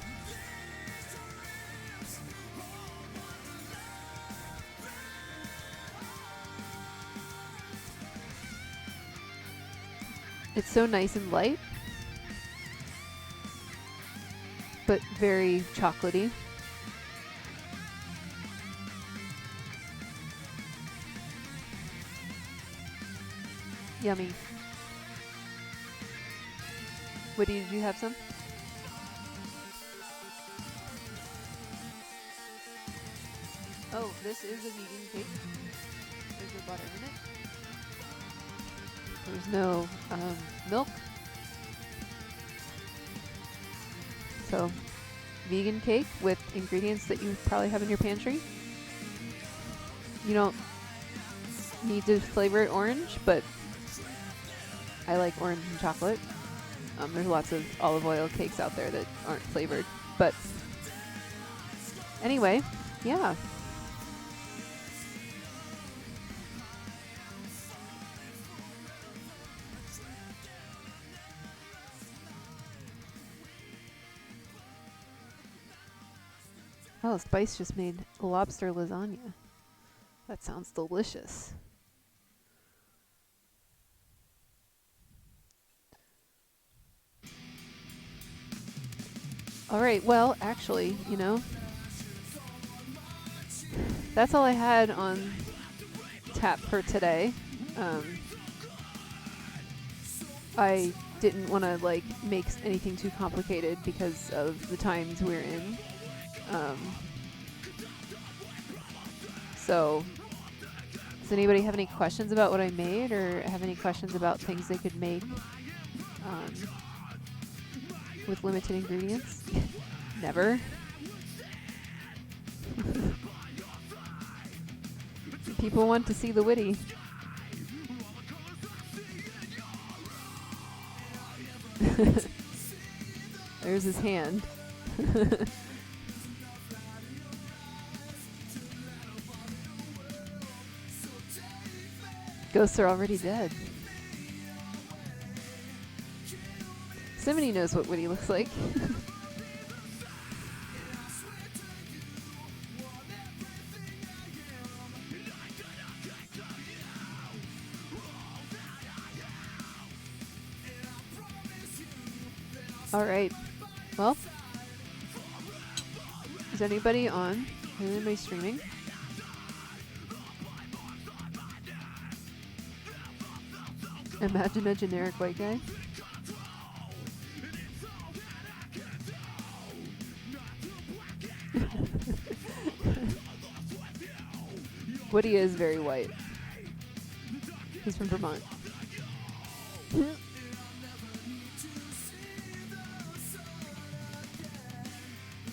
It's so nice and light, but very chocolatey. Yummy. Woody, did you have some? Oh, this is a vegan cake. There's no butter in it. There's no milk. So, vegan cake with ingredients that you probably have in your pantry. You don't need to flavor it orange, but I like orange and chocolate. There's lots of olive oil cakes out there that aren't flavored. But anyway, yeah. Oh, Spice just made lobster lasagna. That sounds delicious. All right, well, actually, you know, that's all I had on tap for today. I didn't want to like make anything too complicated because of the times we're in. So, does anybody have any questions about what I made, or have any questions about things they could make with limited ingredients? Never. People want to see the witty. There's his hand. Ghosts are already dead. Somebody knows what Woody looks like. All right. Well, is anybody on? Is anybody streaming? Imagine a generic white guy. Woody is very white. He's from Vermont.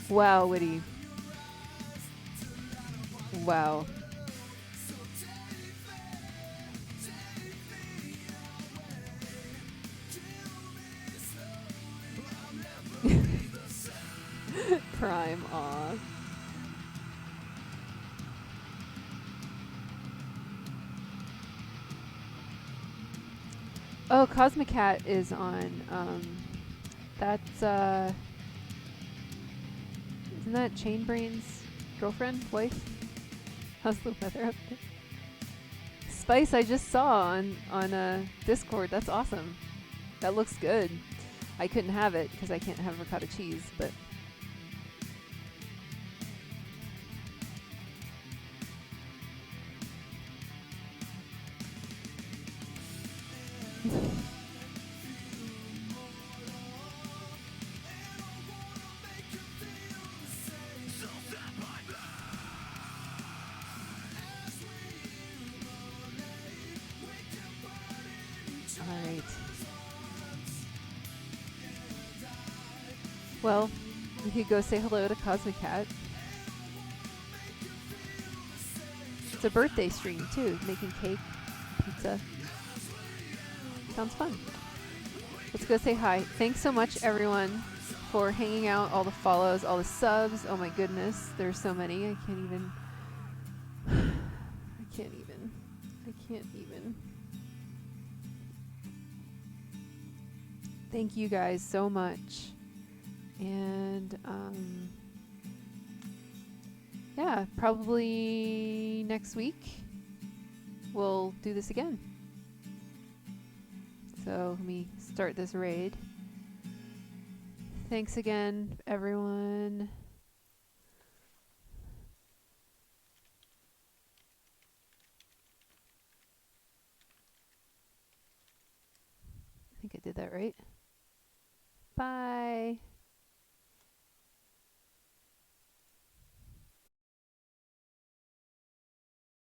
Wow, Woody. Wow. Prime, aw. Oh, Cosmic Cat is on, that's, isn't that Chainbrain's girlfriend, wife? How's the weather up there? Spice, I just saw on Discord. That's awesome. That looks good. I couldn't have it because I can't have ricotta cheese, but... Alright. Well, we could go say hello to Cosmic Cat. It's a birthday stream, too. Making cake, pizza. Sounds fun. Let's go say hi. Thanks so much, everyone, for hanging out, all the follows, all the subs. Oh my goodness, there's so many. I can't even. I can't even. Thank you guys so much. And yeah, probably next week we'll do this again. So let me start this raid. Thanks again, everyone. I think I did that right.